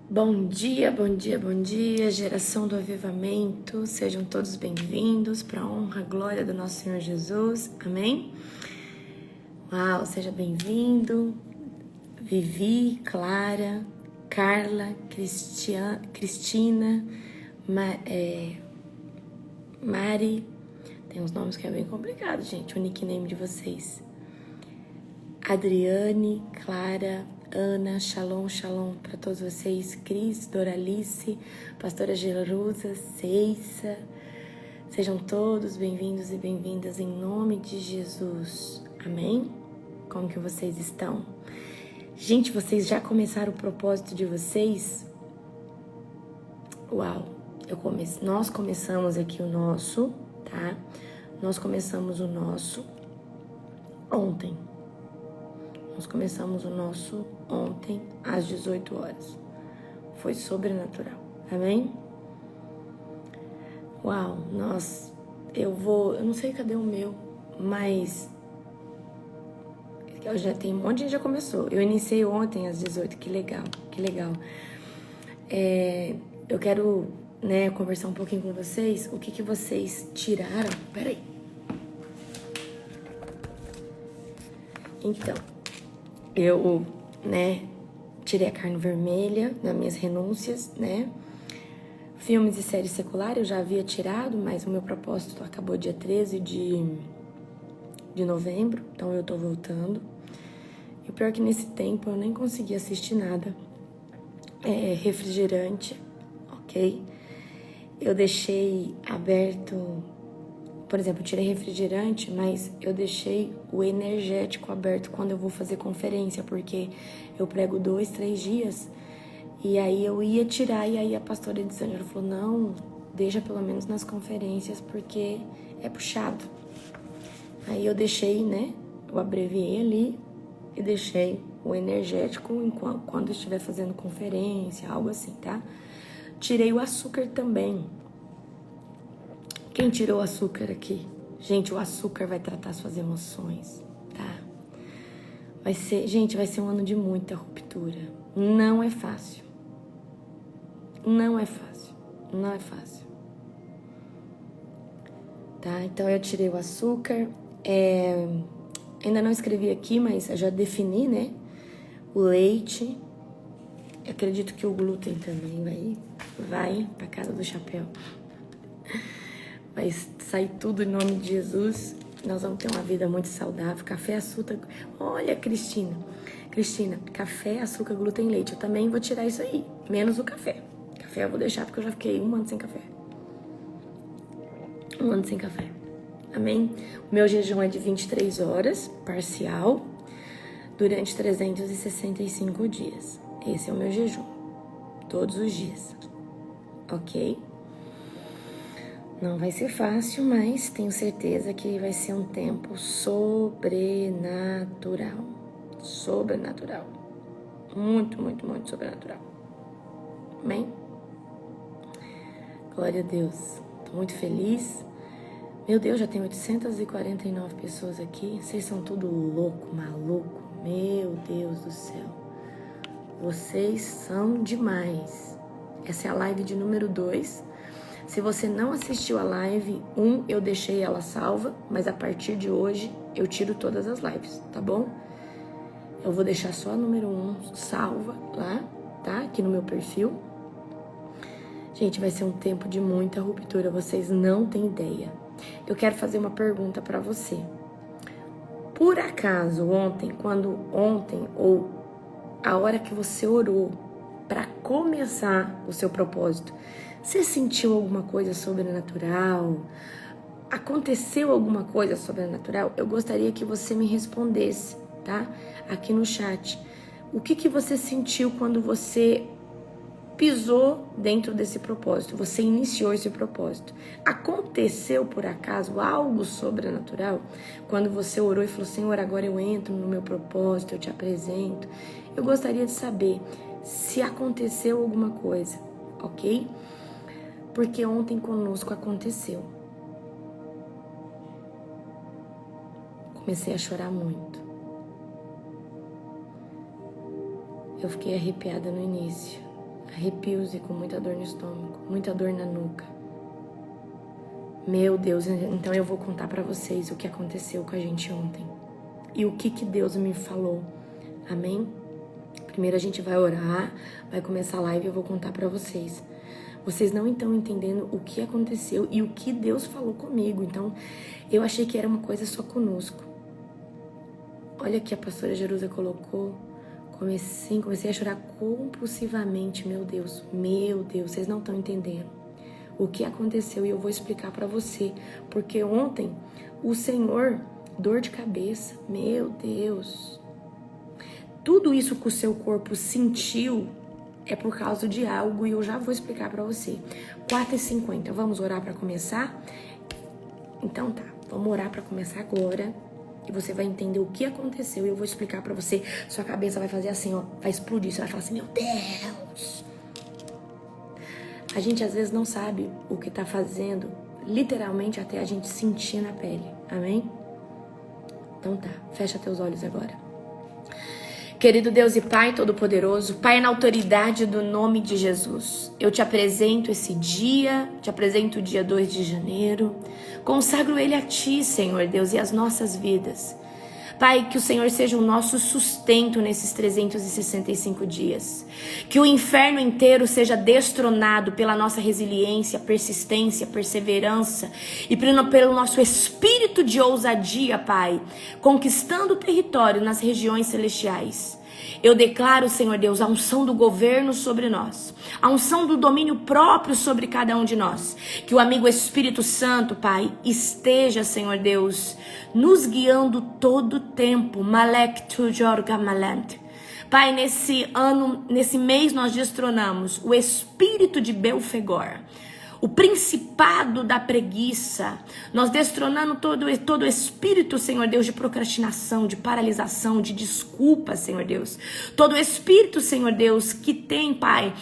Bom dia, bom dia, bom dia, geração do avivamento, sejam todos bem-vindos para a honra e glória do nosso Senhor Jesus, amém? Uau, seja bem-vindo, Vivi, Clara, Carla, Cristina, Mari, tem uns nomes que é bem complicado, gente, o nickname de vocês, Adriane, Clara, Ana, shalom, shalom para todos vocês, Cris, Doralice, pastora Jerusa, Ceissa, sejam todos bem-vindos e bem-vindas em nome de Jesus, amém? Como que vocês estão? Gente, vocês já começaram o propósito de vocês? Uau, nós começamos aqui o nosso, tá? Nós começamos o nosso ontem. Nós começamos o nosso ontem, às 18 horas. Foi sobrenatural, amém? Uau, eu não sei cadê o meu, mas já tem um monte de gente já começou. Eu iniciei ontem às 18, que legal, que legal. Eu quero, conversar um pouquinho com vocês, o que vocês tiraram. Peraí. Então, eu, tirei a carne vermelha das minhas renúncias, Filmes e séries seculares eu já havia tirado, mas o meu propósito acabou dia 13 de novembro, então eu tô voltando. E o pior é que nesse tempo eu nem consegui assistir nada. Refrigerante, ok? Eu deixei aberto... Por exemplo, eu tirei refrigerante, mas eu deixei o energético aberto quando eu vou fazer conferência, porque eu prego 2, 3 dias, e aí eu ia tirar, e aí a pastora Elisângela falou, não, deixa pelo menos nas conferências, porque é puxado. Aí eu deixei, eu abreviei ali e deixei o energético quando eu estiver fazendo conferência, algo assim, tá? Tirei o açúcar também. Quem tirou o açúcar aqui? Gente, o açúcar vai tratar suas emoções, tá? Vai ser um ano de muita ruptura. Não é fácil. Não é fácil. Não é fácil. Tá? Então eu tirei o açúcar. Ainda não escrevi aqui, mas eu já defini, o leite. Eu acredito que o glúten também vai pra casa do chapéu. Vai sair tudo em nome de Jesus. Nós vamos ter uma vida muito saudável. Café, açúcar... Olha, Cristina, café, açúcar, glúten, leite. Eu também vou tirar isso aí, menos o café. Café eu vou deixar porque eu já fiquei 1 ano sem café. 1 ano sem café. Amém? O meu jejum é de 23 horas, parcial, durante 365 dias. Esse é o meu jejum. Todos os dias. Ok? Não vai ser fácil, mas tenho certeza que vai ser um tempo sobrenatural. Sobrenatural. Muito, muito, muito sobrenatural. Amém? Glória a Deus. Tô muito feliz. Meu Deus, já tem 849 pessoas aqui. Vocês são tudo louco, maluco. Meu Deus do céu. Vocês são demais. Essa é a live de número 2. Se você não assistiu a live 1, eu deixei ela salva, mas a partir de hoje eu tiro todas as lives, tá bom? Eu vou deixar só a número 1 salva lá, tá? Aqui no meu perfil. Gente, vai ser um tempo de muita ruptura, vocês não têm ideia. Eu quero fazer uma pergunta pra você. Por acaso ontem ou a hora que você orou pra começar o seu propósito, você sentiu alguma coisa sobrenatural? Aconteceu alguma coisa sobrenatural? Eu gostaria que você me respondesse, tá? Aqui no chat. O que você sentiu quando você pisou dentro desse propósito? Você iniciou esse propósito. Aconteceu por acaso algo sobrenatural? Quando você orou e falou, Senhor, agora eu entro no meu propósito, eu te apresento. Eu gostaria de saber se aconteceu alguma coisa, ok? Porque ontem conosco aconteceu. Comecei a chorar muito. Eu fiquei arrepiada no início. arrepios e com muita dor no estômago, muita dor na nuca. Meu Deus, então eu vou contar pra vocês o que aconteceu com a gente ontem. E o que Deus me falou. Amém? Primeiro a gente vai orar, vai começar a live e eu vou contar pra vocês. Vocês não estão entendendo o que aconteceu e o que Deus falou comigo. Então, eu achei que era uma coisa só conosco. Olha que a pastora Jerusa colocou. Comecei a chorar compulsivamente. Meu Deus, vocês não estão entendendo o que aconteceu e eu vou explicar pra você. Porque ontem, o Senhor, dor de cabeça, meu Deus. Tudo isso que o seu corpo sentiu é por causa de algo e eu já vou explicar pra você. 4h50, vamos orar pra começar? Então tá, vamos orar pra começar agora. E você vai entender o que aconteceu e eu vou explicar pra você. Sua cabeça vai fazer assim, ó, vai explodir. Você vai falar assim, meu Deus. A gente às vezes não sabe o que tá fazendo, literalmente até a gente sentir na pele. Amém? Então tá, fecha teus olhos agora. Querido Deus e Pai Todo-Poderoso, Pai, na autoridade do nome de Jesus, eu te apresento esse dia, te apresento o dia 2 de janeiro, consagro ele a Ti, Senhor Deus, e as nossas vidas. Pai, que o Senhor seja o nosso sustento nesses 365 dias. Que o inferno inteiro seja destronado pela nossa resiliência, persistência, perseverança e pelo nosso espírito de ousadia, Pai, conquistando o território nas regiões celestiais. Eu declaro, Senhor Deus, a unção do governo sobre nós, a unção do domínio próprio sobre cada um de nós. Que o amigo Espírito Santo, Pai, esteja, Senhor Deus, nos guiando todo o tempo. Malek tu jorga malant. Pai, nesse ano, nesse mês nós destronamos o espírito de Belfegor, o principado da preguiça, nós destronando todo espírito, Senhor Deus, de procrastinação, de paralisação, de desculpa, Senhor Deus. Todo espírito, Senhor Deus, que tem, Pai,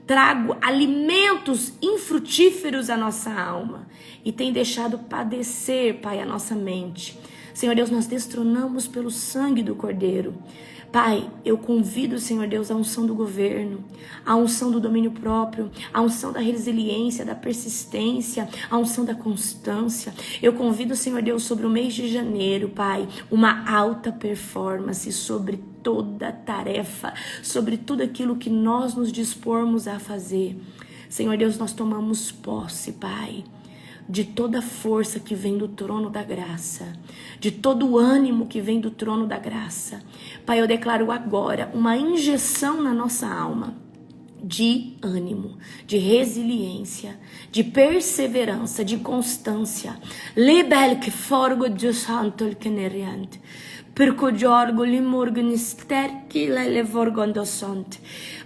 trago alimentos infrutíferos à nossa alma e tem deixado padecer, Pai, a nossa mente. Senhor Deus, nós destronamos pelo sangue do Cordeiro. Pai, eu convido, Senhor Deus, a unção do governo, a unção do domínio próprio, a unção da resiliência, da persistência, a unção da constância. Eu convido, Senhor Deus, sobre o mês de janeiro, Pai, uma alta performance sobre toda tarefa, sobre tudo aquilo que nós nos dispormos a fazer. Senhor Deus, nós tomamos posse, Pai, de toda força que vem do trono da graça, de todo o ânimo que vem do trono da graça. Pai, eu declaro agora uma injeção na nossa alma de ânimo, de resiliência, de perseverança, de constância. Libel que forgo de santo que neriante.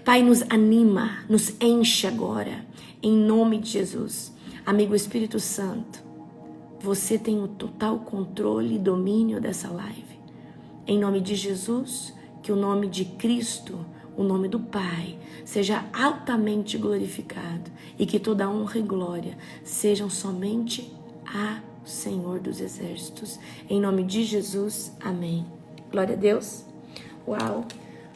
Pai, nos anima, nos enche agora, em nome de Jesus. Amigo Espírito Santo, você tem o total controle e domínio dessa live. Em nome de Jesus, que o nome de Cristo, o nome do Pai, seja altamente glorificado e que toda honra e glória sejam somente a Senhor dos Exércitos. Em nome de Jesus, amém. Glória a Deus. Uau,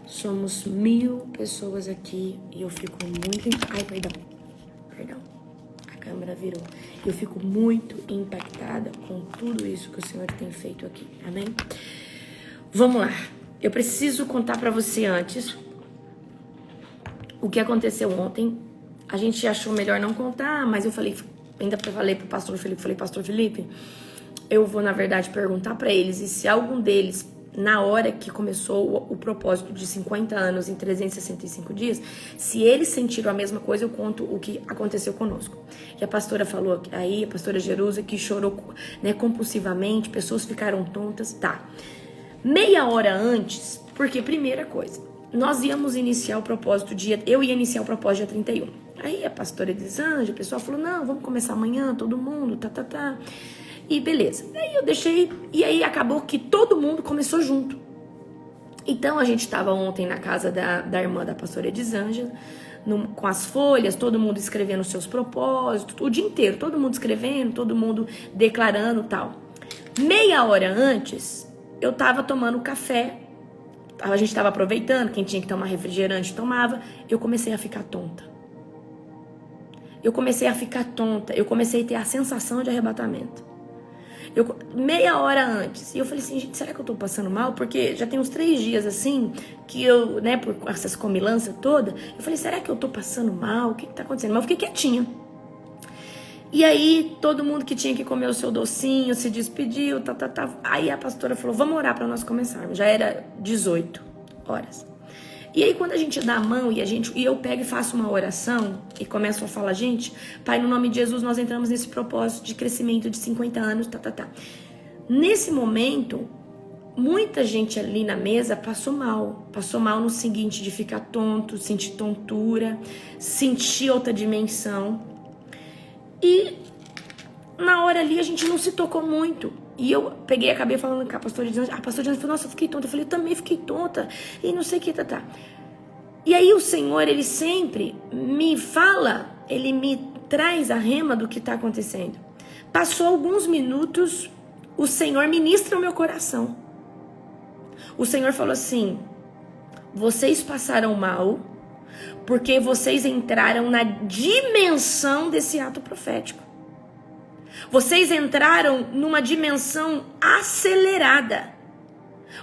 somos 1000 pessoas aqui e eu fico muito... Ai, perdão. A câmera virou. Eu fico muito impactada com tudo isso que o Senhor tem feito aqui. Amém? Vamos lá. Eu preciso contar pra você antes o que aconteceu ontem. A gente achou melhor não contar, mas eu falei, ainda falei pro pastor Felipe, pastor Felipe, eu vou, na verdade, perguntar pra eles e se algum deles, na hora que começou o propósito de 50 anos em 365 dias, se eles sentiram a mesma coisa, eu conto o que aconteceu conosco. E a pastora falou aí, a pastora Jerusa, que chorou, né, compulsivamente, pessoas ficaram tontas, tá. Meia hora antes, porque primeira coisa, nós íamos iniciar o propósito eu ia iniciar o propósito dia 31. Aí a pastora Elisângela, o pessoal falou, não, vamos começar amanhã, todo mundo, tá. E beleza. Aí eu deixei, e aí acabou que todo mundo começou junto. Então a gente estava ontem na casa da irmã da pastora Elisângela, com as folhas, todo mundo escrevendo seus propósitos, o dia inteiro, todo mundo escrevendo, todo mundo declarando e tal. Meia hora antes, eu tava tomando café, a gente estava aproveitando, quem tinha que tomar refrigerante tomava, eu comecei a ficar tonta. Eu comecei a ter a sensação de arrebatamento. Meia hora antes, e eu falei assim, gente, será que eu tô passando mal? Porque já tem uns 3 dias assim, que eu, né, por essas comilanças toda, eu falei, será que eu tô passando mal? O que tá acontecendo? Mas eu fiquei quietinha. E aí, todo mundo que tinha que comer o seu docinho se despediu, Aí a pastora falou, vamos orar para nós começarmos. Já era 18 horas. E aí, quando a gente dá a mão e eu pego e faço uma oração e começo a falar, gente, Pai, no nome de Jesus, nós entramos nesse propósito de crescimento de 50 anos, Nesse momento, muita gente ali na mesa passou mal. Passou mal no seguinte, de ficar tonto, sentir tontura, sentir outra dimensão. E na hora ali a gente não se tocou muito. E eu peguei, acabei falando com a pastora Diana. A pastora Diana falou, nossa, eu fiquei tonta. Eu falei, eu também fiquei tonta. E não sei o que, E aí o Senhor, Ele sempre me fala, Ele me traz a rema do que está acontecendo. Passou alguns minutos, o Senhor ministra o meu coração. O Senhor falou assim, vocês passaram mal, porque vocês entraram na dimensão desse ato profético. Vocês entraram numa dimensão acelerada.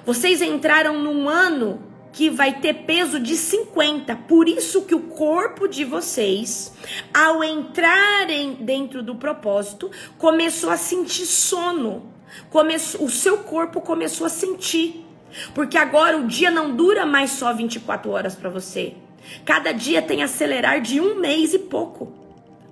Vocês entraram num ano que vai ter peso de 50. Por isso que o corpo de vocês, ao entrarem dentro do propósito, começou a sentir sono. O seu corpo começou a sentir. Porque agora o dia não dura mais só 24 horas para você. Cada dia tem acelerar de 1 mês e pouco.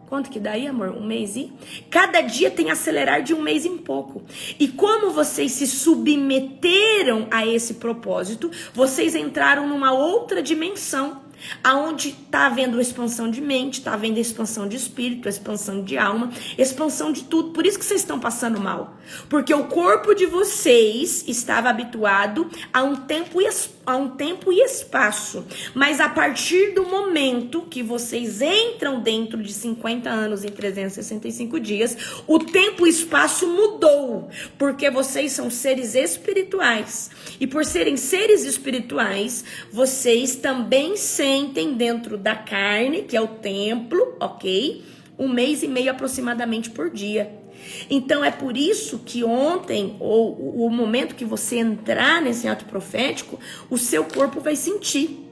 Quanto que dá aí, amor? 1 mês e? Cada dia tem acelerar de 1 mês e pouco. E como vocês se submeteram a esse propósito, vocês entraram numa outra dimensão, aonde está havendo expansão de mente, está havendo expansão de espírito, expansão de alma, expansão de tudo. Por isso que vocês estão passando mal. Porque o corpo de vocês estava habituado a um tempo e espaço. Mas a partir do momento que vocês entram dentro de 50 anos em 365 dias, o tempo e espaço mudou. Porque vocês são seres espirituais. E por serem seres espirituais, vocês também sentem dentro da carne, que é o templo, ok? 1 mês e meio aproximadamente por dia. Então é por isso que ontem, ou o momento que você entrar nesse ato profético, o seu corpo vai sentir.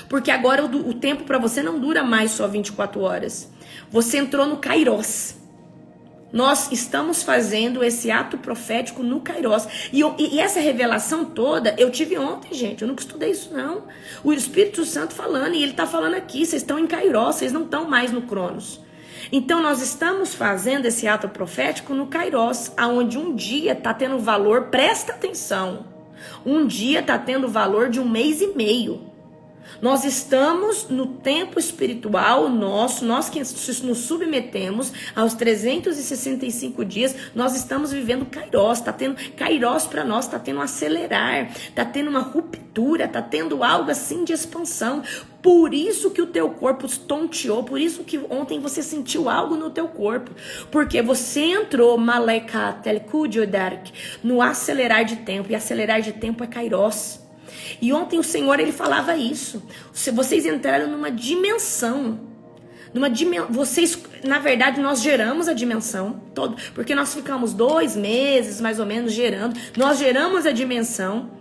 Porque agora o tempo para você não dura mais só 24 horas. Você entrou no Kairos. Nós estamos fazendo esse ato profético no Kairos. E essa revelação toda eu tive ontem, gente. Eu nunca estudei isso, não. O Espírito Santo falando, e ele está falando aqui. Vocês estão em Kairos, vocês não estão mais no Cronos. Então nós estamos fazendo esse ato profético no Kairos, aonde um dia está tendo valor, presta atenção. Um dia está tendo valor de 1 mês e meio. Nós estamos no tempo espiritual nosso, nós que nos submetemos aos 365 dias, nós estamos vivendo Kairos, está tendo Kairos para nós, está tendo um acelerar, está tendo uma ruptura, está tendo algo assim de expansão. Por isso que o teu corpo tonteou, por isso que ontem você sentiu algo no teu corpo, porque você entrou, no acelerar de tempo, e acelerar de tempo é Kairos. E ontem o Senhor, ele falava isso. Vocês entraram numa dimensão. Vocês, na verdade, nós geramos a dimensão. Porque nós ficamos 2 meses, mais ou menos, gerando. Nós geramos a dimensão.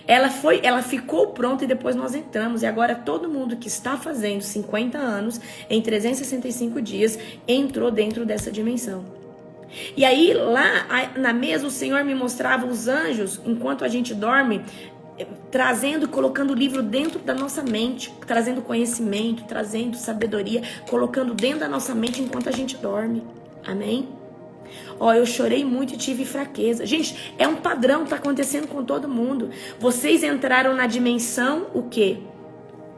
Ela ficou pronta e depois nós entramos. E agora todo mundo que está fazendo 50 anos, em 365 dias, entrou dentro dessa dimensão. E aí, lá na mesa, o Senhor me mostrava os anjos, enquanto a gente dorme, trazendo, colocando o livro dentro da nossa mente, trazendo conhecimento, trazendo sabedoria, colocando dentro da nossa mente enquanto a gente dorme. Amém? Eu chorei muito e tive fraqueza. Gente, é um padrão que tá acontecendo com todo mundo. Vocês entraram na dimensão, o quê?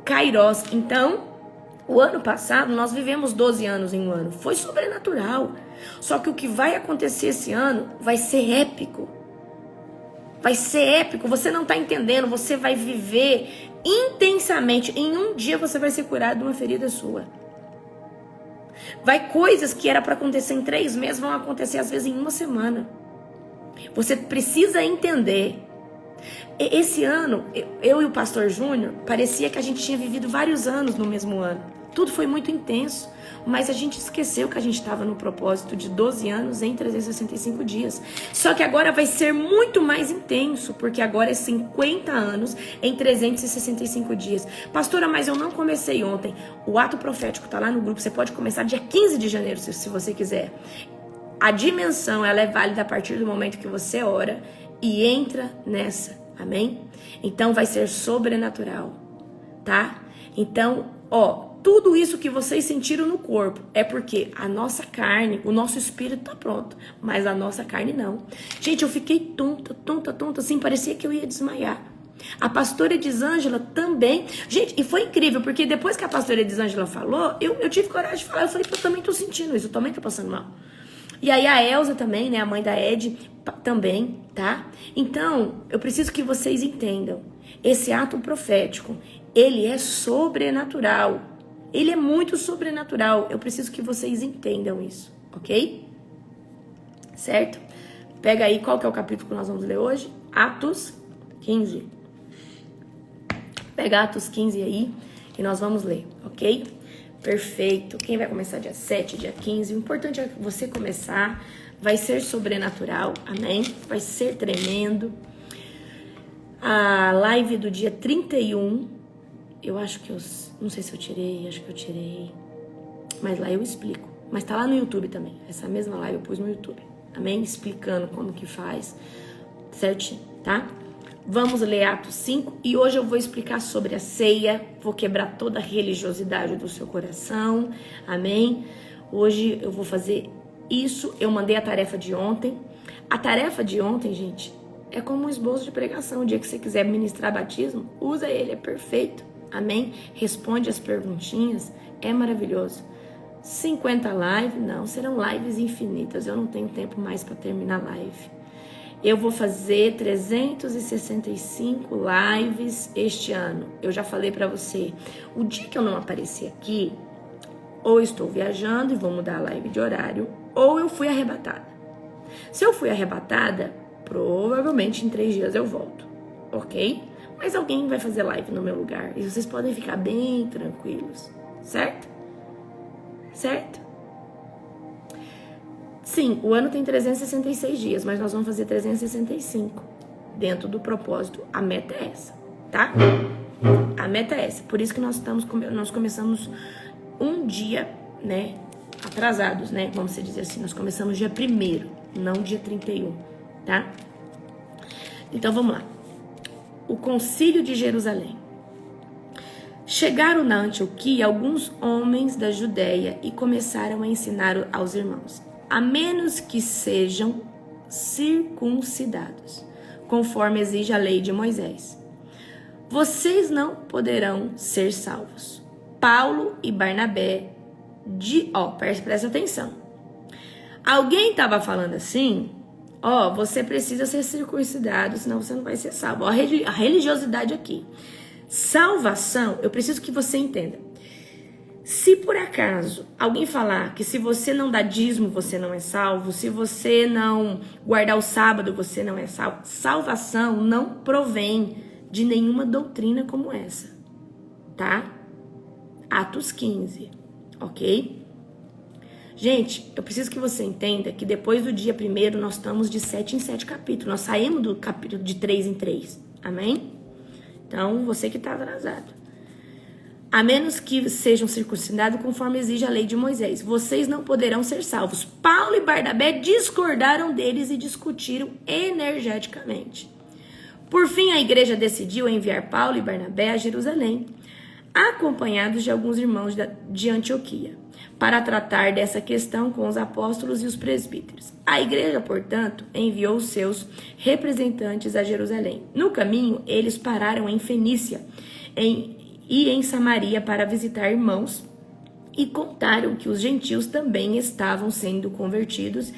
Kairos. Então, o ano passado, nós vivemos 12 anos em um ano. Foi sobrenatural. Só que o que vai acontecer esse ano vai ser épico. Vai ser épico, você não está entendendo, você vai viver intensamente. Em um dia você vai ser curado de uma ferida sua. Coisas que era para acontecer em 3 meses vão acontecer às vezes em 1 semana. Você precisa entender. Esse ano, eu e o pastor Júnior, parecia que a gente tinha vivido vários anos no mesmo ano. Tudo foi muito intenso, mas a gente esqueceu que a gente estava no propósito de 12 anos em 365 dias. Só que agora vai ser muito mais intenso, porque agora é 50 anos em 365 dias. Pastora, mas eu não comecei ontem. O ato profético está lá no grupo, você pode começar dia 15 de janeiro, se você quiser. A dimensão, ela é válida a partir do momento que você ora e entra nessa, amém? Então vai ser sobrenatural, tá? Então, tudo isso que vocês sentiram no corpo é porque a nossa carne, o nosso espírito tá pronto, mas a nossa carne não. Gente, eu fiquei tonta, assim, parecia que eu ia desmaiar. A pastora Elisângela também. Gente, e foi incrível, porque depois que a pastora Elisângela falou, eu tive coragem de falar. Eu falei, eu também tô sentindo isso, eu também tô passando mal. E aí a Elza também, né, a mãe da Ed, também, tá? Então, eu preciso que vocês entendam. Esse ato profético, ele é sobrenatural. Ele é muito sobrenatural. Eu preciso que vocês entendam isso, ok? Certo? Pega aí, qual que é o capítulo que nós vamos ler hoje? Atos 15. Pega Atos 15 aí e nós vamos ler, ok? Perfeito. Quem vai começar dia 7, dia 15? O importante é você começar. Vai ser sobrenatural, amém? Vai ser tremendo. A live do dia 31, eu acho que não sei se eu tirei, acho que eu tirei. Mas lá eu explico. Mas tá lá no YouTube também. Essa mesma live eu pus no YouTube, amém? Explicando como que faz, certinho, tá? Vamos ler Atos 5 e hoje eu vou explicar sobre a ceia, vou quebrar toda a religiosidade do seu coração, amém? Hoje eu vou fazer isso, eu mandei a tarefa de ontem. A tarefa de ontem, gente, é como um esboço de pregação. O dia que você quiser ministrar batismo, usa ele, é perfeito, amém? Responde as perguntinhas, é maravilhoso. 50 lives, não, serão lives infinitas, eu não tenho tempo mais para terminar a live. Eu vou fazer 365 lives este ano. Eu já falei pra você, o dia que eu não aparecer aqui, ou estou viajando e vou mudar a live de horário, ou eu fui arrebatada. Se eu fui arrebatada, provavelmente em 3 dias eu volto, ok? Mas alguém vai fazer live no meu lugar e vocês podem ficar bem tranquilos, certo? Certo? Sim, o ano tem 366 dias, mas nós vamos fazer 365. Dentro do propósito, a meta é essa, tá? A meta é essa. Por isso que nós começamos um dia, né, atrasados, né? Vamos dizer assim, nós começamos dia 1º, não dia 31, tá? Então vamos lá. O Concílio de Jerusalém. Chegaram na Antioquia alguns homens da Judéia e começaram a ensinar aos irmãos: a menos que sejam circuncidados, conforme exige a lei de Moisés, vocês não poderão ser salvos. Paulo e Barnabé, presta atenção. Alguém estava falando assim, você precisa ser circuncidado, senão você não vai ser salvo. A religiosidade aqui. Salvação, eu preciso que você entenda. Se por acaso alguém falar que se você não dá dízimo, você não é salvo, se você não guardar o sábado, você não é salvo, salvação não provém de nenhuma doutrina como essa, tá? Atos 15, ok? Gente, eu preciso que você entenda que depois do dia 1º nós estamos de 7 em 7 capítulos, nós saímos do capítulo de 3 em 3, amém? Então, você que está atrasado. A menos que sejam circuncidados conforme exige a lei de Moisés, vocês não poderão ser salvos. Paulo e Barnabé discordaram deles e discutiram energeticamente. Por fim, a igreja decidiu enviar Paulo e Barnabé a Jerusalém, acompanhados de alguns irmãos de Antioquia, para tratar dessa questão com os apóstolos e os presbíteros. A igreja, portanto, enviou seus representantes a Jerusalém. No caminho, eles pararam em Fenícia, e em Samaria para visitar irmãos e contaram que os gentios também estavam sendo convertidos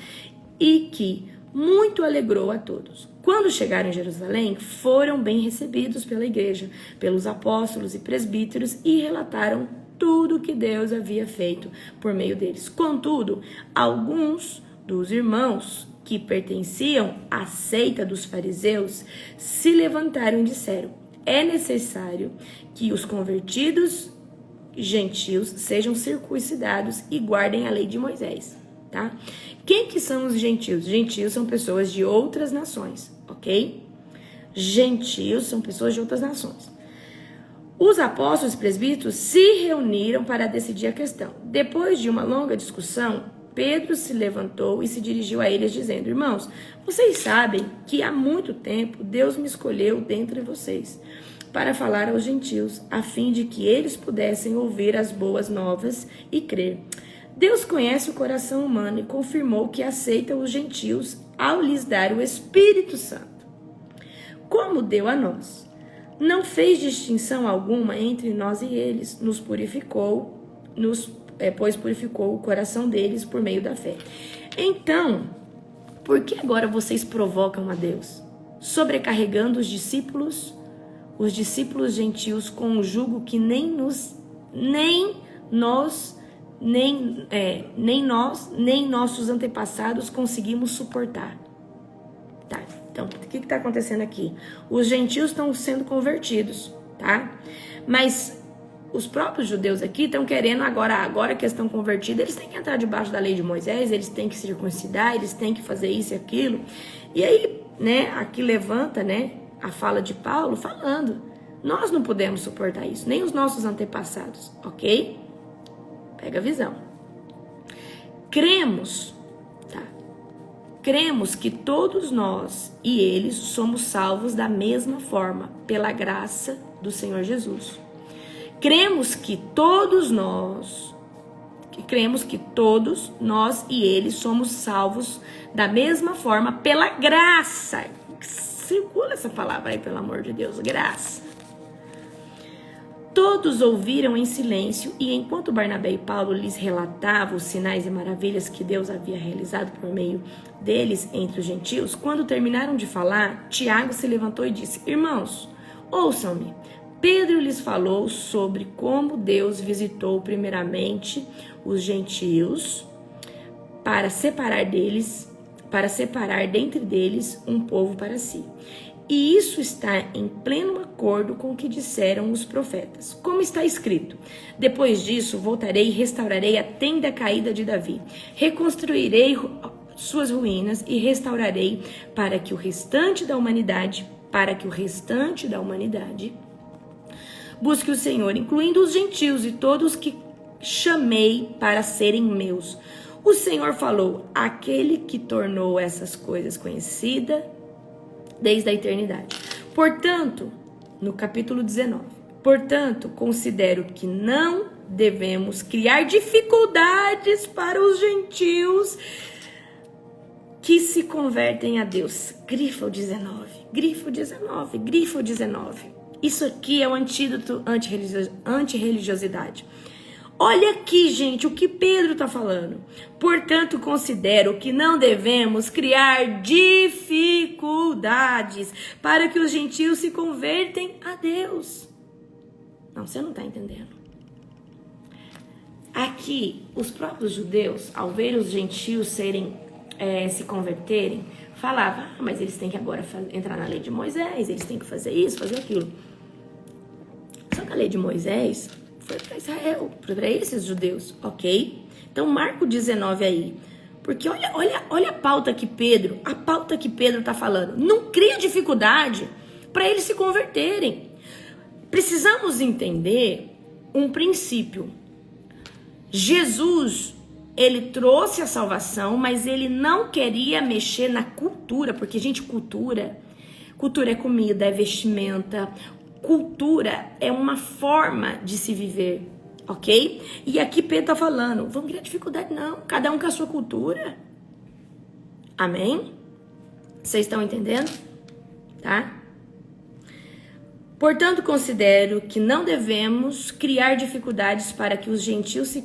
e que muito alegrou a todos. Quando chegaram em Jerusalém, foram bem recebidos pela igreja, pelos apóstolos e presbíteros e relataram tudo que Deus havia feito por meio deles. Contudo, alguns dos irmãos que pertenciam à seita dos fariseus se levantaram e disseram: é necessário que os convertidos gentios sejam circuncidados e guardem a lei de Moisés, tá? Quem que são os gentios? Gentios são pessoas de outras nações, ok? Gentios são pessoas de outras nações. Os apóstolos e presbíteros se reuniram para decidir a questão. Depois de uma longa discussão, Pedro se levantou e se dirigiu a eles dizendo: irmãos, vocês sabem que há muito tempo Deus me escolheu dentre vocês para falar aos gentios, a fim de que eles pudessem ouvir as boas novas e crer. Deus conhece o coração humano e confirmou que aceita os gentios ao lhes dar o Espírito Santo, como deu a nós. Não fez distinção alguma entre nós e eles, nos purificou, pois purificou o coração deles por meio da fé. Então, por que agora vocês provocam a Deus, sobrecarregando os discípulos gentios com um jugo que nem nós, nem nossos antepassados conseguimos suportar? Tá, então, o que está acontecendo aqui? Os gentios estão sendo convertidos, tá? Mas os próprios judeus aqui estão querendo agora que estão convertidos, eles têm que entrar debaixo da lei de Moisés, eles têm que circuncidar, eles têm que fazer isso e aquilo. E aí, né, aqui levanta, né, a fala de Paulo falando: nós não podemos suportar isso, nem os nossos antepassados, ok? Pega a visão. Cremos que todos nós e eles somos salvos da mesma forma, pela graça do Senhor Jesus. Cremos que todos nós e eles somos salvos da mesma forma, pela graça. Circula essa palavra aí, pelo amor de Deus, graça. Todos ouviram em silêncio, e enquanto Barnabé e Paulo lhes relatavam os sinais e maravilhas que Deus havia realizado por meio deles entre os gentios, quando terminaram de falar, Tiago se levantou e disse: irmãos, ouçam-me. Pedro lhes falou sobre como Deus visitou primeiramente os gentios para separar dentre deles um povo para si. E isso está em pleno acordo com o que disseram os profetas. Como está escrito: depois disso voltarei e restaurarei a tenda caída de Davi. Reconstruirei suas ruínas e restaurarei para que o restante da humanidade busque o Senhor, incluindo os gentios e todos que chamei para serem meus. O Senhor falou, aquele que tornou essas coisas conhecidas desde a eternidade. Portanto, no capítulo 19, portanto, considero que não devemos criar dificuldades para os gentios que se convertem a Deus. Grifa o 19, grifa o 19, grifa o 19. Isso aqui é o antídoto anti-religiosidade. Olha aqui, gente, o que Pedro está falando. Portanto, considero que não devemos criar dificuldades para que os gentios se convertem a Deus. Não, você não está entendendo. Aqui, os próprios judeus, ao ver os gentios se converterem, falavam, mas eles têm que agora entrar na lei de Moisés, eles têm que fazer isso, fazer aquilo. Só que a lei de Moisés foi para Israel, para esses judeus, ok? Então marca o 19 aí, porque olha a pauta que Pedro está falando. Não cria dificuldade para eles se converterem. Precisamos entender um princípio. Jesus, ele trouxe a salvação, mas ele não queria mexer na cultura, porque, gente, cultura é comida, é vestimenta. Cultura é uma forma de se viver, ok? E aqui Pedro está falando, vamos criar dificuldade não, cada um com a sua cultura. Amém? Vocês estão entendendo? Tá? Portanto, considero que não devemos criar dificuldades para que os gentios se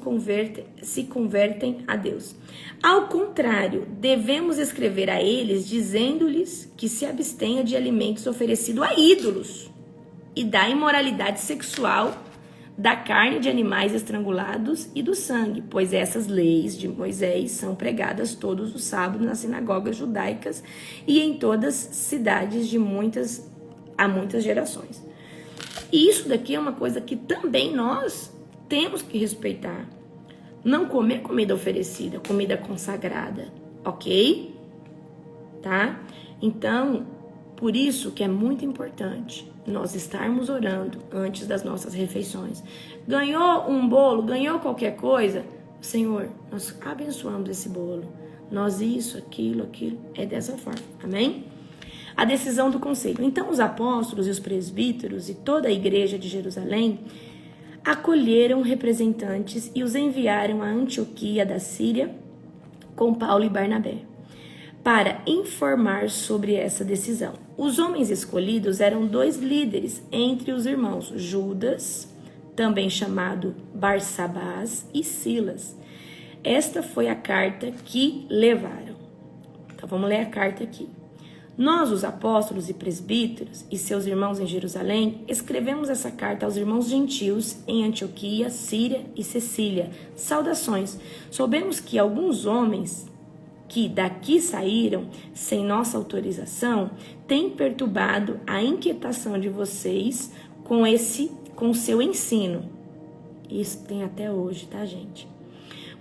convertem a Deus. Ao contrário, devemos escrever a eles, dizendo-lhes que se abstenha de alimentos oferecidos a ídolos e da imoralidade sexual da carne de animais estrangulados e do sangue, pois essas leis de Moisés são pregadas todos os sábados nas sinagogas judaicas e em todas as cidades há muitas gerações. E isso daqui é uma coisa que também nós temos que respeitar. Não comer comida oferecida, comida consagrada, ok? Tá? Então, por isso que é muito importante nós estarmos orando antes das nossas refeições. Ganhou um bolo, ganhou qualquer coisa, Senhor, nós abençoamos esse bolo. Nós isso, aquilo, é dessa forma, amém? A decisão do conselho. Então os apóstolos e os presbíteros e toda a igreja de Jerusalém acolheram representantes e os enviaram a Antioquia da Síria com Paulo e Barnabé para informar sobre essa decisão. Os homens escolhidos eram 2 líderes entre os irmãos, Judas, também chamado Barsabás, e Silas. Esta foi a carta que levaram. Então vamos ler a carta aqui. Nós, os apóstolos e presbíteros e seus irmãos em Jerusalém, escrevemos essa carta aos irmãos gentios em Antioquia, Síria e Cecília. Saudações. Soubemos que alguns homens que daqui saíram sem nossa autorização têm perturbado a inquietação de vocês com seu ensino. Isso tem até hoje, tá, gente?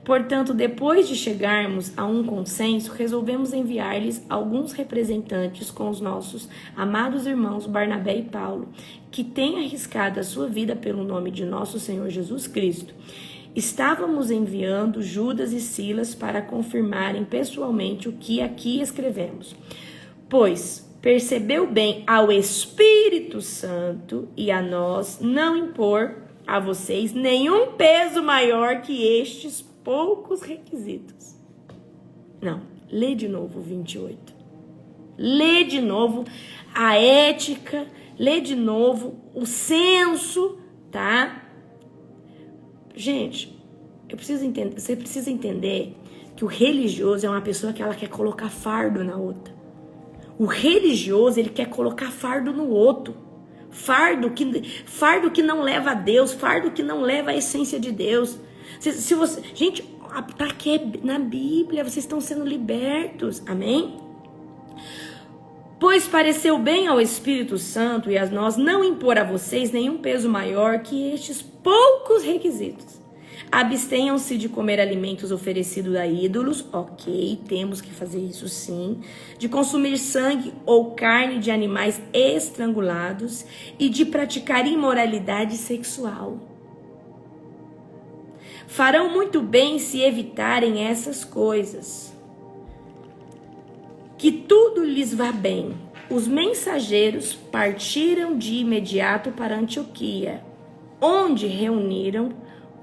Portanto, depois de chegarmos a um consenso, resolvemos enviar-lhes alguns representantes com os nossos amados irmãos Barnabé e Paulo, que têm arriscado a sua vida pelo nome de nosso Senhor Jesus Cristo. Estávamos enviando Judas e Silas para confirmarem pessoalmente o que aqui escrevemos, pois percebeu bem ao Espírito Santo e a nós não impor a vocês nenhum peso maior que estes poucos requisitos. Não, lê de novo o 28. Lê de novo a ética, lê de novo o senso, tá? Gente, você precisa entender que o religioso é uma pessoa que ela quer colocar fardo na outra. O religioso, ele quer colocar fardo no outro. Fardo que não leva a Deus, fardo que não leva a essência de Deus. Gente, para que na Bíblia vocês estão sendo libertos, amém? Pois pareceu bem ao Espírito Santo e a nós não impor a vocês nenhum peso maior que estes poucos requisitos. Abstenham-se de comer alimentos oferecidos a ídolos, ok, temos que fazer isso sim. De consumir sangue ou carne de animais estrangulados e de praticar imoralidade sexual. Farão muito bem se evitarem essas coisas. Que tudo lhes vá bem. Os mensageiros partiram de imediato para Antioquia, onde reuniram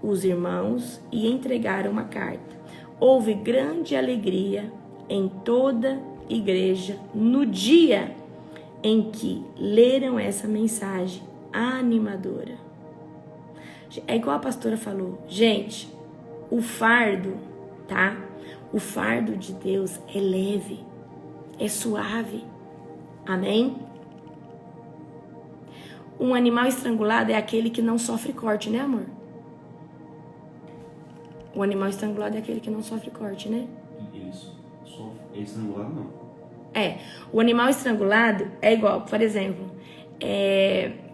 os irmãos e entregaram uma carta. Houve grande alegria em toda a igreja no dia em que leram essa mensagem animadora. É igual a pastora falou, gente, o fardo, tá? O fardo de Deus é leve, é suave, amém? Um animal estrangulado é aquele que não sofre corte, né, amor? O animal estrangulado é aquele que não sofre corte, né? Isso, estrangulado não. O animal estrangulado é igual, por exemplo,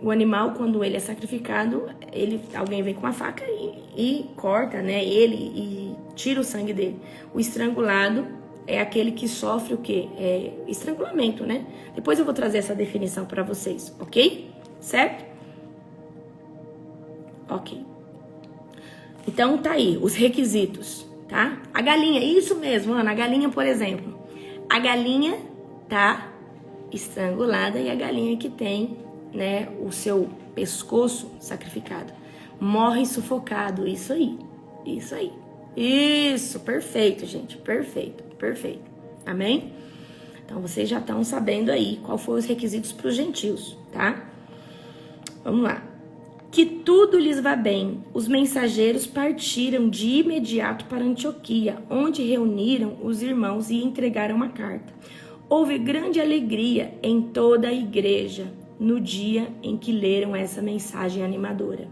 o animal, quando ele é sacrificado, alguém vem com uma faca e corta, né, ele e tira o sangue dele. O estrangulado é aquele que sofre o quê? Estrangulamento, né? Depois eu vou trazer essa definição para vocês, ok? Certo? Ok. Então tá aí, os requisitos, tá? A galinha, isso mesmo, Ana, a galinha, por exemplo. A galinha tá estrangulada e a galinha que tem, né, o seu pescoço sacrificado. Morre sufocado, isso aí. Isso, perfeito, gente, perfeito. Amém? Então vocês já estão sabendo aí qual foram os requisitos para os gentios, tá? Vamos lá. Que tudo lhes vá bem. Os mensageiros partiram de imediato para Antioquia, onde reuniram os irmãos e entregaram uma carta. Houve grande alegria em toda a igreja no dia em que leram essa mensagem animadora.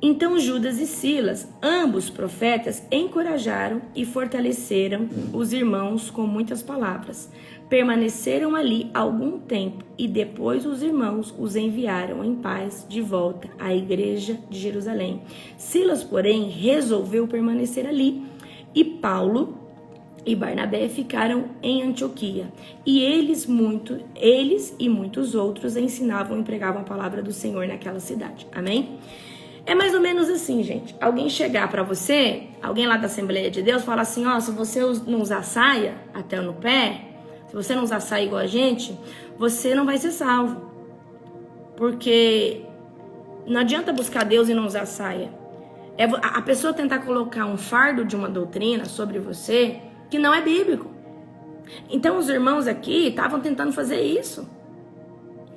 Então Judas e Silas, ambos profetas, encorajaram e fortaleceram os irmãos com muitas palavras. Permaneceram ali algum tempo e depois os irmãos os enviaram em paz de volta à igreja de Jerusalém. Silas, porém, resolveu permanecer ali e Paulo e Barnabé ficaram em Antioquia. E eles e muitos outros ensinavam e pregavam a palavra do Senhor naquela cidade. Amém? É mais ou menos assim, gente. Alguém chegar pra você, alguém lá da Assembleia de Deus, falar assim, ó, se você não usar saia até no pé, se você não usar saia igual a gente, você não vai ser salvo. Porque não adianta buscar Deus e não usar saia. É a pessoa tentar colocar um fardo de uma doutrina sobre você que não é bíblico. Então os irmãos aqui estavam tentando fazer isso.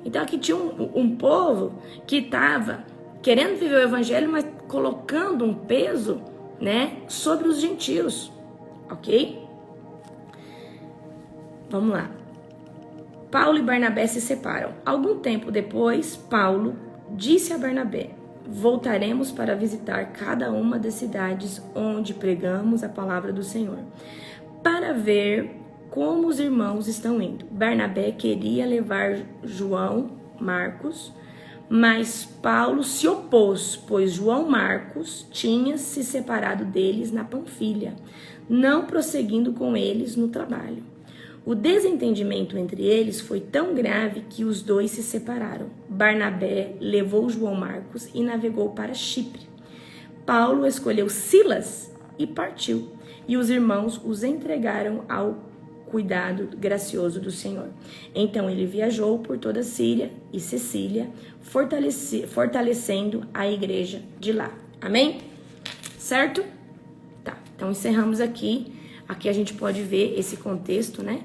Então aqui tinha um povo que estava querendo viver o evangelho, mas colocando um peso, né, sobre os gentios, ok? Vamos lá. Paulo e Barnabé se separam. Algum tempo depois, Paulo disse a Barnabé, voltaremos para visitar cada uma das cidades onde pregamos a palavra do Senhor, para ver como os irmãos estão indo. Barnabé queria levar João Marcos, mas Paulo se opôs, pois João Marcos tinha se separado deles na Panfilha, não prosseguindo com eles no trabalho. O desentendimento entre eles foi tão grave que os dois se separaram. Barnabé levou João Marcos e navegou para Chipre. Paulo escolheu Silas e partiu, e os irmãos os entregaram ao cuidado gracioso do Senhor. Então ele viajou por toda a Síria e Sicília, fortalecendo a igreja de lá. Amém? Certo? Tá, então encerramos aqui. Aqui a gente pode ver esse contexto, né?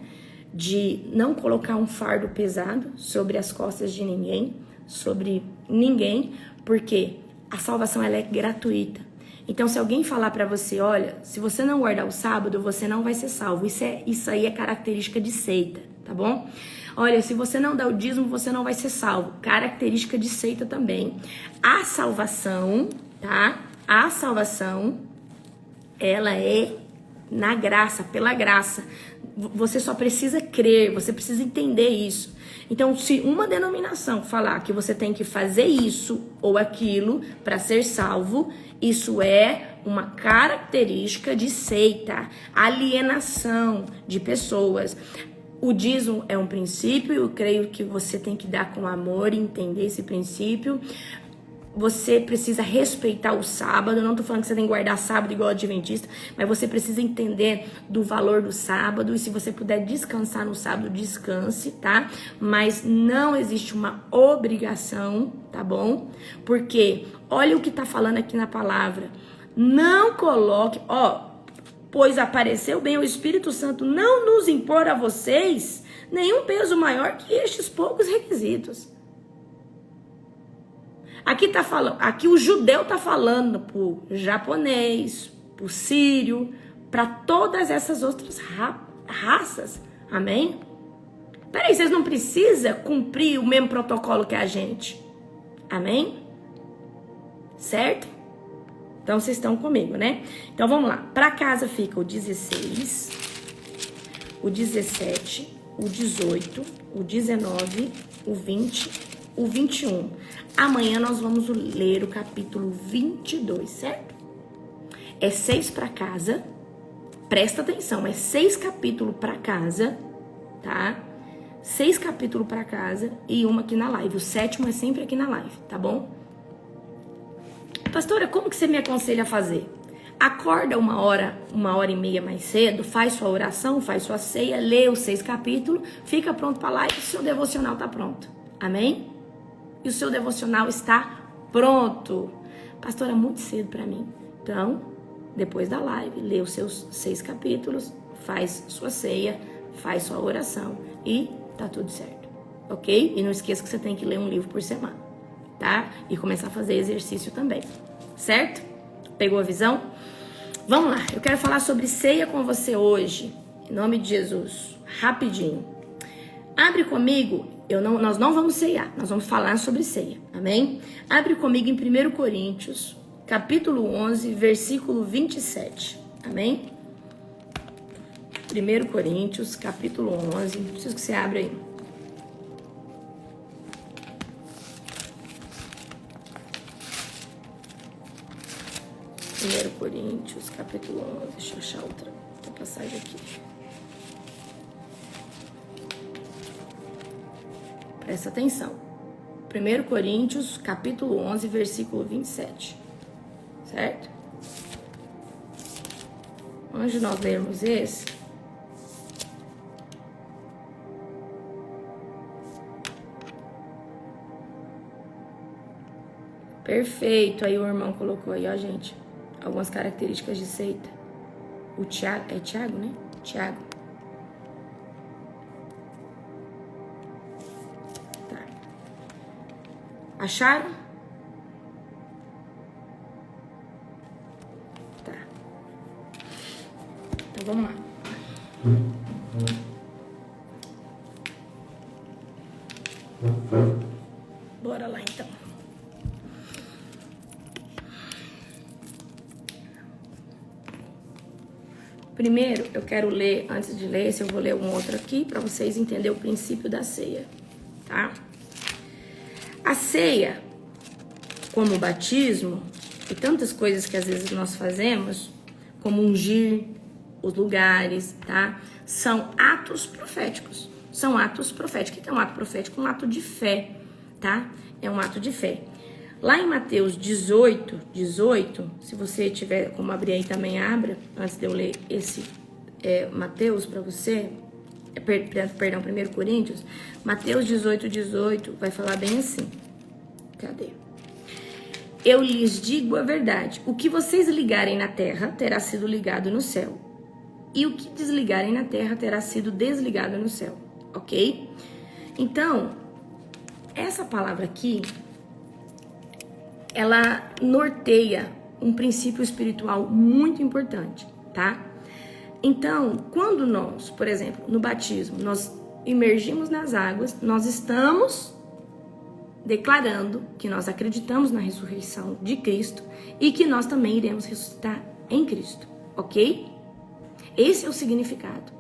De não colocar um fardo pesado sobre as costas de ninguém, sobre ninguém, porque a salvação ela é gratuita. Então, se alguém falar pra você, olha, se você não guardar o sábado, você não vai ser salvo. Isso aí é característica de seita, tá bom? Olha, se você não dá o dízimo, você não vai ser salvo. Característica de seita também. A salvação, tá? A salvação, ela é na graça, pela graça. Você só precisa crer, você precisa entender isso. Então, se uma denominação falar que você tem que fazer isso ou aquilo para ser salvo, isso é uma característica de seita, alienação de pessoas. O dízimo é um princípio, eu creio que você tem que dar com amor e entender esse princípio. Você precisa respeitar o sábado, eu não tô falando que você tem que guardar sábado igual adventista, mas você precisa entender do valor do sábado, e se você puder descansar no sábado, descanse, tá? Mas não existe uma obrigação, tá bom? Porque olha o que tá falando aqui na palavra. Não coloque, pois apareceu bem o Espírito Santo não nos impor a vocês nenhum peso maior que estes poucos requisitos. Aqui tá falando, aqui o judeu tá falando pro japonês, pro sírio, para todas essas outras raças. Amém? Peraí, vocês não precisam cumprir o mesmo protocolo que a gente. Amém? Certo? Então vocês estão comigo, né? Então vamos lá. Para casa fica o 16, o 17, o 18, o 19, o 20, o 21. Amanhã nós vamos ler o capítulo 22, certo? É 6 para casa. Presta atenção, é 6 capítulos para casa, tá? 6 capítulos para casa e uma aqui na live. O 7º é sempre aqui na live, tá bom? Pastora, como que você me aconselha a fazer? Acorda uma hora e meia mais cedo, faz sua oração, faz sua ceia, lê os 6 capítulos, fica pronto para a live e o seu devocional tá pronto. Amém? E o seu devocional está pronto. Pastora, muito cedo para mim. Então, depois da live, lê os seus 6 capítulos, faz sua ceia, faz sua oração e tá tudo certo, ok? E não esqueça que você tem que ler um livro por semana, tá? E começar a fazer exercício também, certo? Pegou a visão? Vamos lá, eu quero falar sobre ceia com você hoje, em nome de Jesus, rapidinho. Abre comigo. Nós não vamos ceiar, nós vamos falar sobre ceia, amém? Abre comigo em 1 Coríntios, capítulo 11, versículo 27. Amém? 1 Coríntios, capítulo 11. Preciso que você abra aí. Primeiro Coríntios, capítulo 11. Deixa eu achar outra passagem aqui. Presta atenção. 1 Coríntios, capítulo 11, versículo 27. Certo? Antes de nós lermos esse, perfeito. Aí o irmão colocou aí, ó, gente, algumas características de seita. O Tiago, é Tiago, né? Tiago. Tá. Acharam? Tá. Então vamos lá. Bora lá então. Primeiro, eu quero ler, antes de ler esse, eu vou ler um outro aqui para vocês entenderem o princípio da ceia, tá? A ceia, como o batismo e tantas coisas que às vezes nós fazemos, como ungir os lugares, tá? São atos proféticos. São atos proféticos. O que é um ato profético? Um ato de fé, tá? É um ato de fé. Lá em Mateus 18, se você tiver como abrir aí também, abra, antes de eu ler esse Mateus para você, perdão, 1 Coríntios, Mateus 18, vai falar bem assim. Cadê? Eu lhes digo a verdade, o que vocês ligarem na terra terá sido ligado no céu, e o que desligarem na terra terá sido desligado no céu, ok? Então, essa palavra aqui, ela norteia um princípio espiritual muito importante, tá? Então, quando nós, por exemplo, no batismo, nós imergimos nas águas, nós estamos declarando que nós acreditamos na ressurreição de Cristo e que nós também iremos ressuscitar em Cristo, ok? Esse é o significado.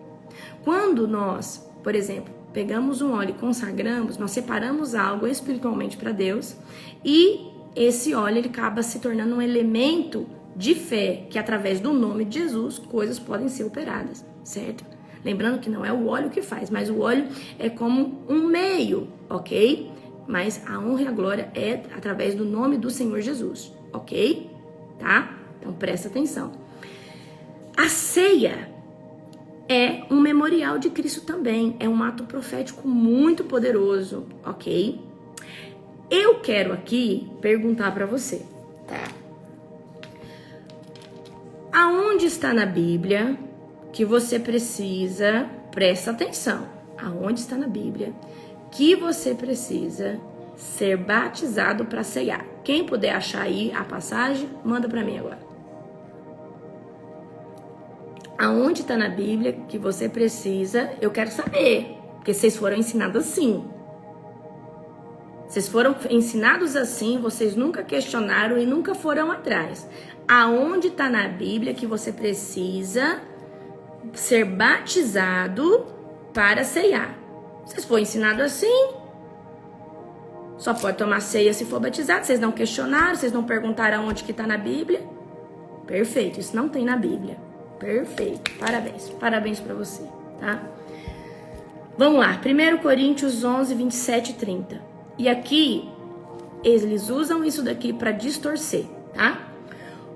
Quando nós, por exemplo, pegamos um óleo e consagramos, nós separamos algo espiritualmente para Deus e esse óleo ele acaba se tornando um elemento de fé, que através do nome de Jesus, coisas podem ser operadas, certo? Lembrando que não é o óleo que faz, mas o óleo é como um meio, ok? Mas a honra e a glória é através do nome do Senhor Jesus, ok? Tá? Então presta atenção. A ceia é um memorial de Cristo também, é um ato profético muito poderoso, ok? Eu quero aqui perguntar para você, tá? Aonde está na Bíblia que você precisa, presta atenção, aonde está na Bíblia que você precisa ser batizado para ceiar? Quem puder achar aí a passagem, manda para mim agora. Aonde está na Bíblia que você precisa, eu quero saber, porque vocês foram ensinados assim. Vocês foram ensinados assim, vocês nunca questionaram e nunca foram atrás. Aonde está na Bíblia que você precisa ser batizado para ceiar? Vocês foram ensinados assim? Só pode tomar ceia se for batizado. Vocês não questionaram, vocês não perguntaram aonde que está na Bíblia? Perfeito, isso não tem na Bíblia. Perfeito, parabéns para você, tá? Vamos lá, 1 Coríntios 11, 27 e 30. E aqui, eles usam isso daqui para distorcer, tá?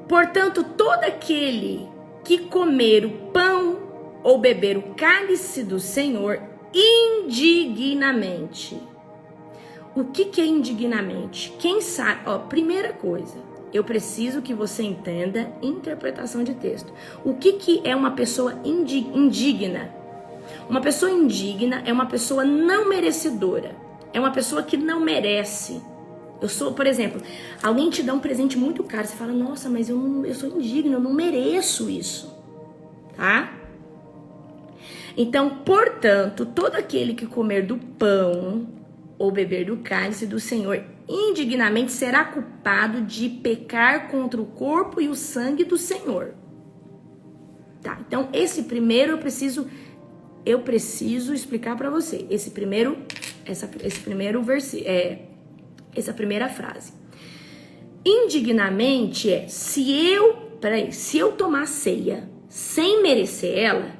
Portanto, todo aquele que comer o pão ou beber o cálice do Senhor indignamente. O que é indignamente? Quem sabe? Ó, primeira coisa, eu preciso que você entenda interpretação de texto. O que é uma pessoa indigna? Uma pessoa indigna é uma pessoa não merecedora. É uma pessoa que não merece. Eu sou, por exemplo, alguém te dá um presente muito caro, você fala, nossa, mas eu sou indigna, eu não mereço isso, tá? Então, portanto, todo aquele que comer do pão ou beber do cálice do Senhor indignamente será culpado de pecar contra o corpo e o sangue do Senhor. Tá, então esse primeiro eu preciso explicar para você. Essa primeira frase. Indignamente se eu tomar ceia sem merecer ela,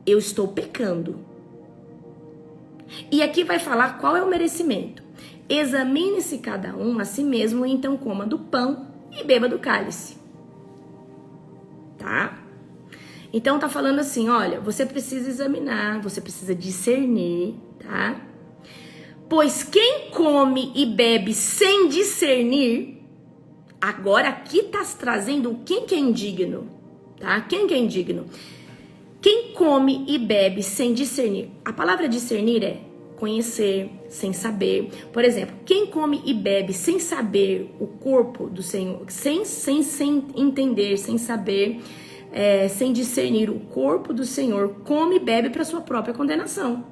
eu estou pecando. E aqui vai falar qual é o merecimento. Examine-se cada um a si mesmo, e então coma do pão e beba do cálice. Tá? Então tá falando assim, olha, você precisa examinar, você precisa discernir, tá? Pois quem come e bebe sem discernir, agora aqui tá trazendo quem que é indigno, tá? Quem que é indigno? Quem come e bebe sem discernir. A palavra discernir é conhecer, sem saber. Por exemplo, quem come e bebe sem saber o corpo do Senhor, sem entender, sem saber, sem discernir o corpo do Senhor, come e bebe para sua própria condenação.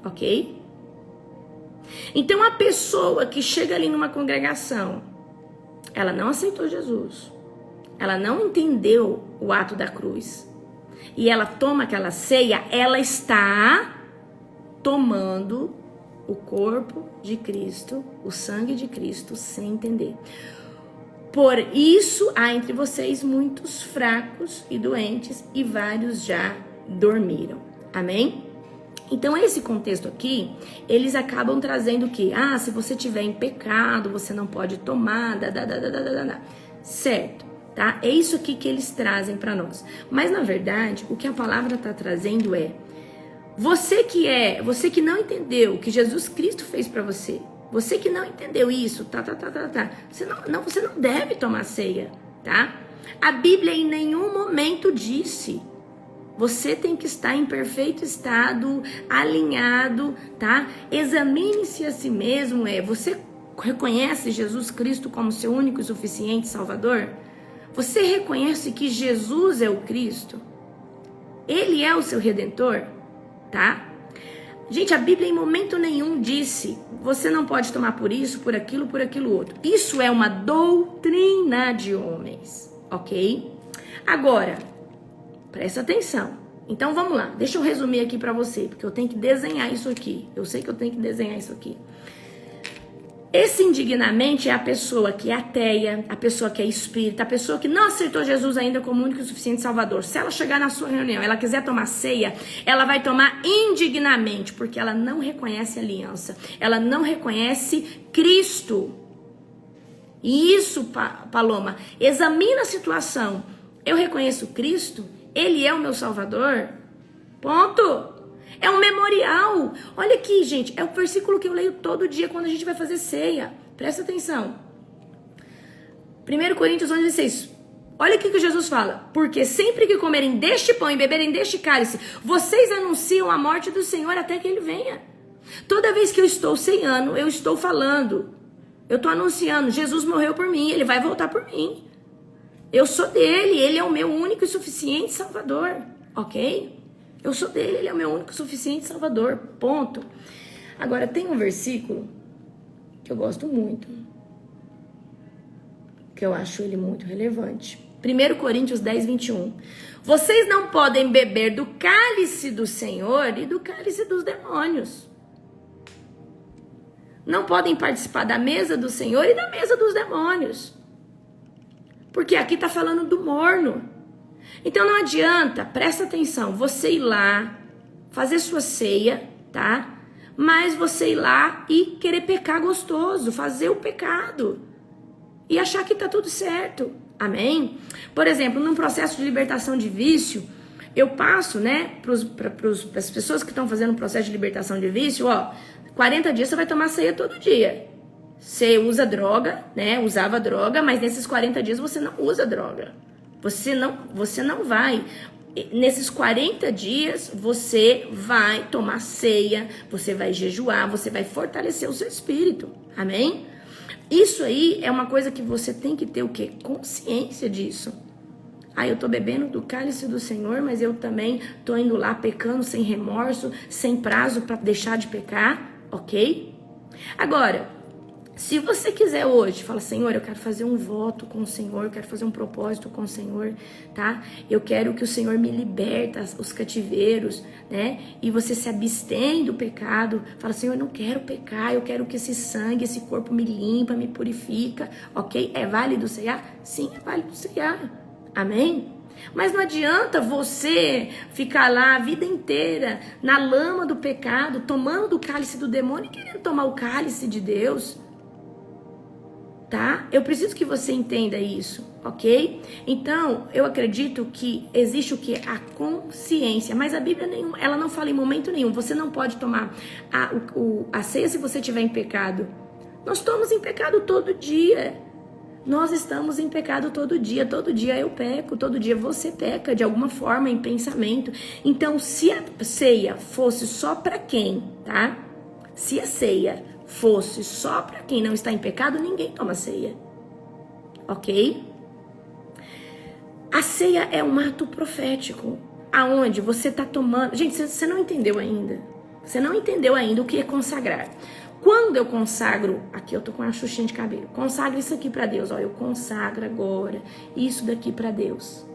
Ok? Então, a pessoa que chega ali numa congregação, ela não aceitou Jesus, ela não entendeu o ato da cruz, e ela toma aquela ceia, ela está tomando o corpo de Cristo, o sangue de Cristo, sem entender. Por isso há entre vocês muitos fracos e doentes, e vários já dormiram. Amém? Então esse contexto aqui, eles acabam trazendo que, se você tiver em pecado, você não pode tomar, certo? Tá? É isso aqui que eles trazem para nós. Mas na verdade, o que a palavra está trazendo é você que não entendeu o que Jesus Cristo fez para você. Você que não entendeu isso, você não deve tomar ceia, tá? A Bíblia em nenhum momento disse. Você tem que estar em perfeito estado, alinhado, tá? Examine-se a si mesmo. Você reconhece Jesus Cristo como seu único e suficiente Salvador? Você reconhece que Jesus é o Cristo? Ele é o seu Redentor, tá? Gente, a Bíblia em momento nenhum disse, você não pode tomar por isso, por aquilo outro. Isso é uma doutrina de homens, ok? Agora, presta atenção. Então vamos lá, deixa eu resumir aqui pra você, porque eu tenho que desenhar isso aqui. Eu sei que eu tenho que desenhar isso aqui. Esse indignamente é a pessoa que é ateia, a pessoa que é espírita, a pessoa que não aceitou Jesus ainda como único e suficiente Salvador. Se ela chegar na sua reunião, ela quiser tomar ceia, ela vai tomar indignamente, porque ela não reconhece a aliança, ela não reconhece Cristo. E isso, Paloma, examina a situação. Eu reconheço Cristo? Ele é o meu Salvador? Ponto. É um memorial. Olha aqui, gente. É o versículo que eu leio todo dia quando a gente vai fazer ceia. Presta atenção. 1 Coríntios 11:16. Olha aqui que Jesus fala. Porque sempre que comerem deste pão e beberem deste cálice, vocês anunciam a morte do Senhor até que Ele venha. Toda vez que eu estou ceando, eu estou falando. Eu estou anunciando. Jesus morreu por mim. Ele vai voltar por mim. Eu sou dele. Ele é o meu único e suficiente Salvador. Ok? Eu sou dele, ele é o meu único e suficiente Salvador, ponto. Agora, tem um versículo que eu gosto muito, que eu acho ele muito relevante. 1 Coríntios 10:21. Vocês não podem beber do cálice do Senhor e do cálice dos demônios. Não podem participar da mesa do Senhor e da mesa dos demônios. Porque aqui está falando do morno. Então não adianta, presta atenção, você ir lá, fazer sua ceia, tá? Mas você ir lá e querer pecar gostoso, fazer o pecado. E achar que tá tudo certo, amém? Por exemplo, num processo de libertação de vício, eu passo, né, para as pessoas que estão fazendo um processo de libertação de vício, 40 dias você vai tomar ceia todo dia. Você usa droga, né, usava droga, mas nesses 40 dias você não usa droga. Você não vai, nesses 40 dias, você vai tomar ceia, você vai jejuar, você vai fortalecer o seu espírito, amém? Isso aí é uma coisa que você tem que ter o quê? Consciência disso. Eu tô bebendo do cálice do Senhor, mas eu também tô indo lá pecando sem remorso, sem prazo para deixar de pecar, ok? Agora, Se você quiser hoje, fala, Senhor, eu quero fazer um voto com o Senhor, eu quero fazer um propósito com o Senhor, tá? Eu quero que o Senhor me liberta os cativeiros, né? E você se abstém do pecado, fala, Senhor, eu não quero pecar, eu quero que esse sangue, esse corpo me limpa, me purifica, ok? É válido ceiar? Sim, é válido ceiar, amém? Mas não adianta você ficar lá a vida inteira na lama do pecado, tomando do cálice do demônio e querendo tomar o cálice de Deus. Tá? Eu preciso que você entenda isso, ok? Então, eu acredito que existe o que? A consciência. Mas a Bíblia ela não fala em momento nenhum. Você não pode tomar a ceia se você estiver em pecado. Nós estamos em pecado todo dia. Nós estamos em pecado todo dia. Todo dia eu peco, todo dia você peca de alguma forma em pensamento. Então, se a ceia fosse só para quem, tá? Se a ceia fosse só para quem não está em pecado, ninguém toma ceia, ok? A ceia é um ato profético, aonde você está tomando... Gente, você não entendeu ainda. Você não entendeu ainda o que é consagrar. Quando eu consagro... Aqui eu tô com uma xuxinha de cabelo. Consagro isso aqui para Deus. Ó, eu consagro agora isso daqui para Deus.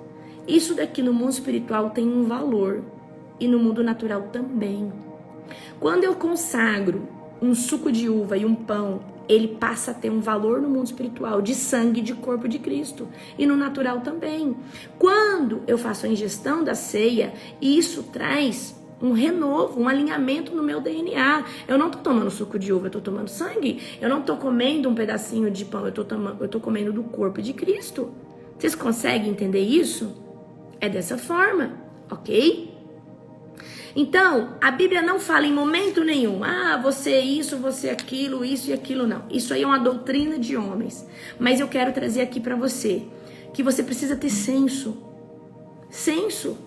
Isso daqui no mundo espiritual tem um valor. E no mundo natural também. Quando eu consagro um suco de uva e um pão, ele passa a ter um valor no mundo espiritual, de sangue, de corpo de Cristo. E no natural também. Quando eu faço a ingestão da ceia, isso traz um renovo, um alinhamento no meu DNA. Eu não tô tomando suco de uva, eu tô tomando sangue. Eu não tô comendo um pedacinho de pão, eu tô comendo do corpo de Cristo. Vocês conseguem entender isso? É dessa forma, ok? Então, a Bíblia não fala em momento nenhum, você isso, você aquilo, isso e aquilo, não. Isso aí é uma doutrina de homens. Mas eu quero trazer aqui para você, que você precisa ter senso. Senso,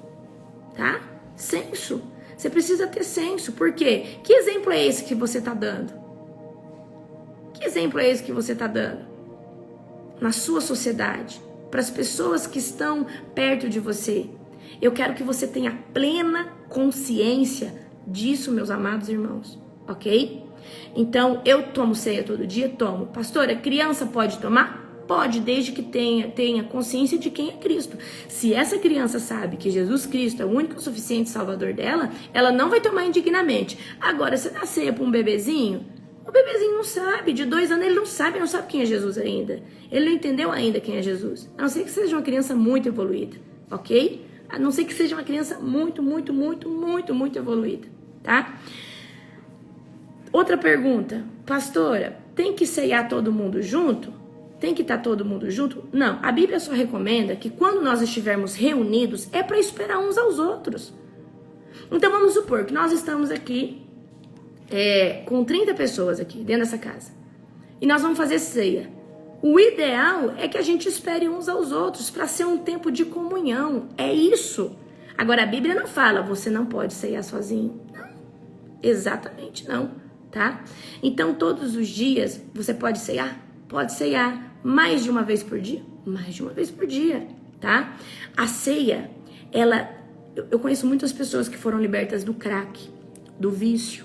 tá? Senso. Você precisa ter senso. Por quê? Que exemplo é esse que você está dando? Que exemplo é esse que você está dando? Na sua sociedade, para as pessoas que estão perto de você. Eu quero que você tenha plena consciência disso, meus amados irmãos, ok? Então, eu tomo ceia todo dia? Tomo. Pastora, criança pode tomar? Pode, desde que tenha consciência de quem é Cristo. Se essa criança sabe que Jesus Cristo é o único e suficiente salvador dela, ela não vai tomar indignamente. Agora, você dá ceia para um bebezinho? O bebezinho não sabe, de 2 anos ele não sabe quem é Jesus ainda. Ele não entendeu ainda quem é Jesus. A não ser que seja uma criança muito evoluída, ok? A não ser que seja uma criança muito evoluída, tá? Outra pergunta, pastora, tem que ceiar todo mundo junto? Tem que estar todo mundo junto? Não, a Bíblia só recomenda que quando nós estivermos reunidos, é para esperar uns aos outros. Então vamos supor que nós estamos aqui com 30 pessoas aqui dentro dessa casa. E nós vamos fazer ceia. O ideal é que a gente espere uns aos outros para ser um tempo de comunhão. É isso. Agora, a Bíblia não fala, você não pode ceiar sozinho. Não, exatamente não, tá? Então, todos os dias, você pode ceiar? Pode ceiar. Mais de uma vez por dia? Mais de uma vez por dia, tá? A ceia, eu conheço muitas pessoas que foram libertas do crack, do vício,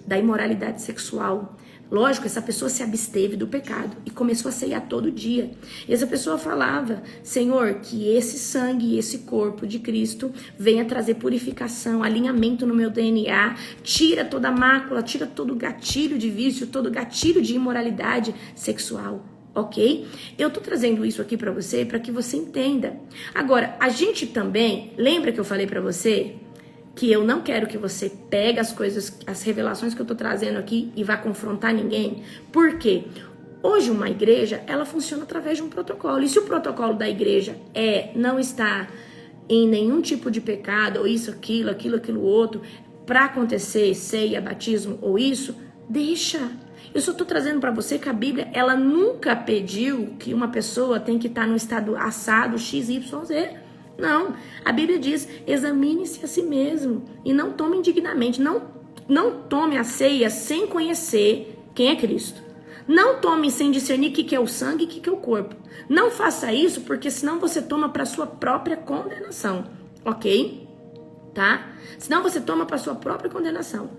da imoralidade sexual. Lógico, essa pessoa se absteve do pecado e começou a ceiar todo dia. E essa pessoa falava, Senhor, que esse sangue e esse corpo de Cristo venha trazer purificação, alinhamento no meu DNA, tira toda a mácula, tira todo o gatilho de vício, todo o gatilho de imoralidade sexual, ok? Eu tô trazendo isso aqui pra você, pra que você entenda. Agora, a gente também, lembra que eu falei pra você que eu não quero que você pegue as coisas, as revelações que eu tô trazendo aqui e vá confrontar ninguém. Por quê? Hoje uma igreja, ela funciona através de um protocolo. E se o protocolo da igreja não está em nenhum tipo de pecado, ou isso, aquilo, outro, para acontecer ceia, batismo ou isso, deixa. Eu só tô trazendo para você que a Bíblia, ela nunca pediu que uma pessoa tem que estar no estado assado XYZ. Não, a Bíblia diz, examine-se a si mesmo e não tome indignamente, não tome a ceia sem conhecer quem é Cristo. Não tome sem discernir o que é o sangue e o que é o corpo. Não faça isso, porque senão você toma para sua própria condenação, ok? Tá? Senão você toma para sua própria condenação.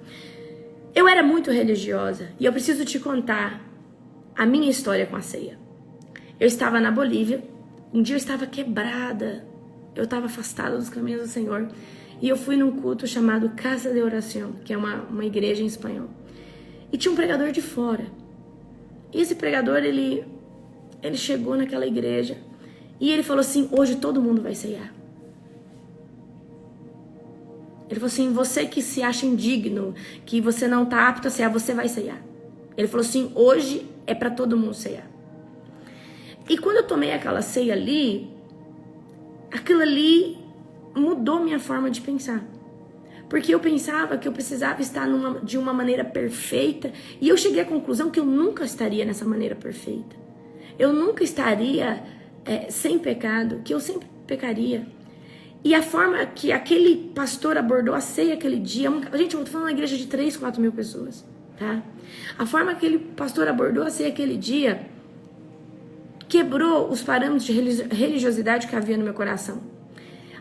Eu era muito religiosa e eu preciso te contar a minha história com a ceia. Eu estava na Bolívia, um dia eu estava quebrada, eu estava afastada dos caminhos do Senhor, e eu fui num culto chamado Casa de Oración, que é uma igreja em espanhol. E tinha um pregador de fora. E esse pregador, ele chegou naquela igreja e ele falou assim: hoje todo mundo vai ceiar. Ele falou assim: você que se acha indigno, que você não está apto a ceiar, você vai ceiar. Ele falou assim: hoje é para todo mundo ceiar. E quando eu tomei aquela ceia ali, aquilo ali mudou minha forma de pensar. Porque eu pensava que eu precisava estar de uma maneira perfeita, e eu cheguei à conclusão que eu nunca estaria nessa maneira perfeita. Eu nunca estaria sem pecado, que eu sempre pecaria. E a forma que aquele pastor abordou a ceia aquele dia... Gente, eu tô falando uma igreja de 3, 4 mil pessoas, tá? A forma que aquele pastor abordou a ceia aquele dia quebrou os parâmetros de religiosidade que havia no meu coração.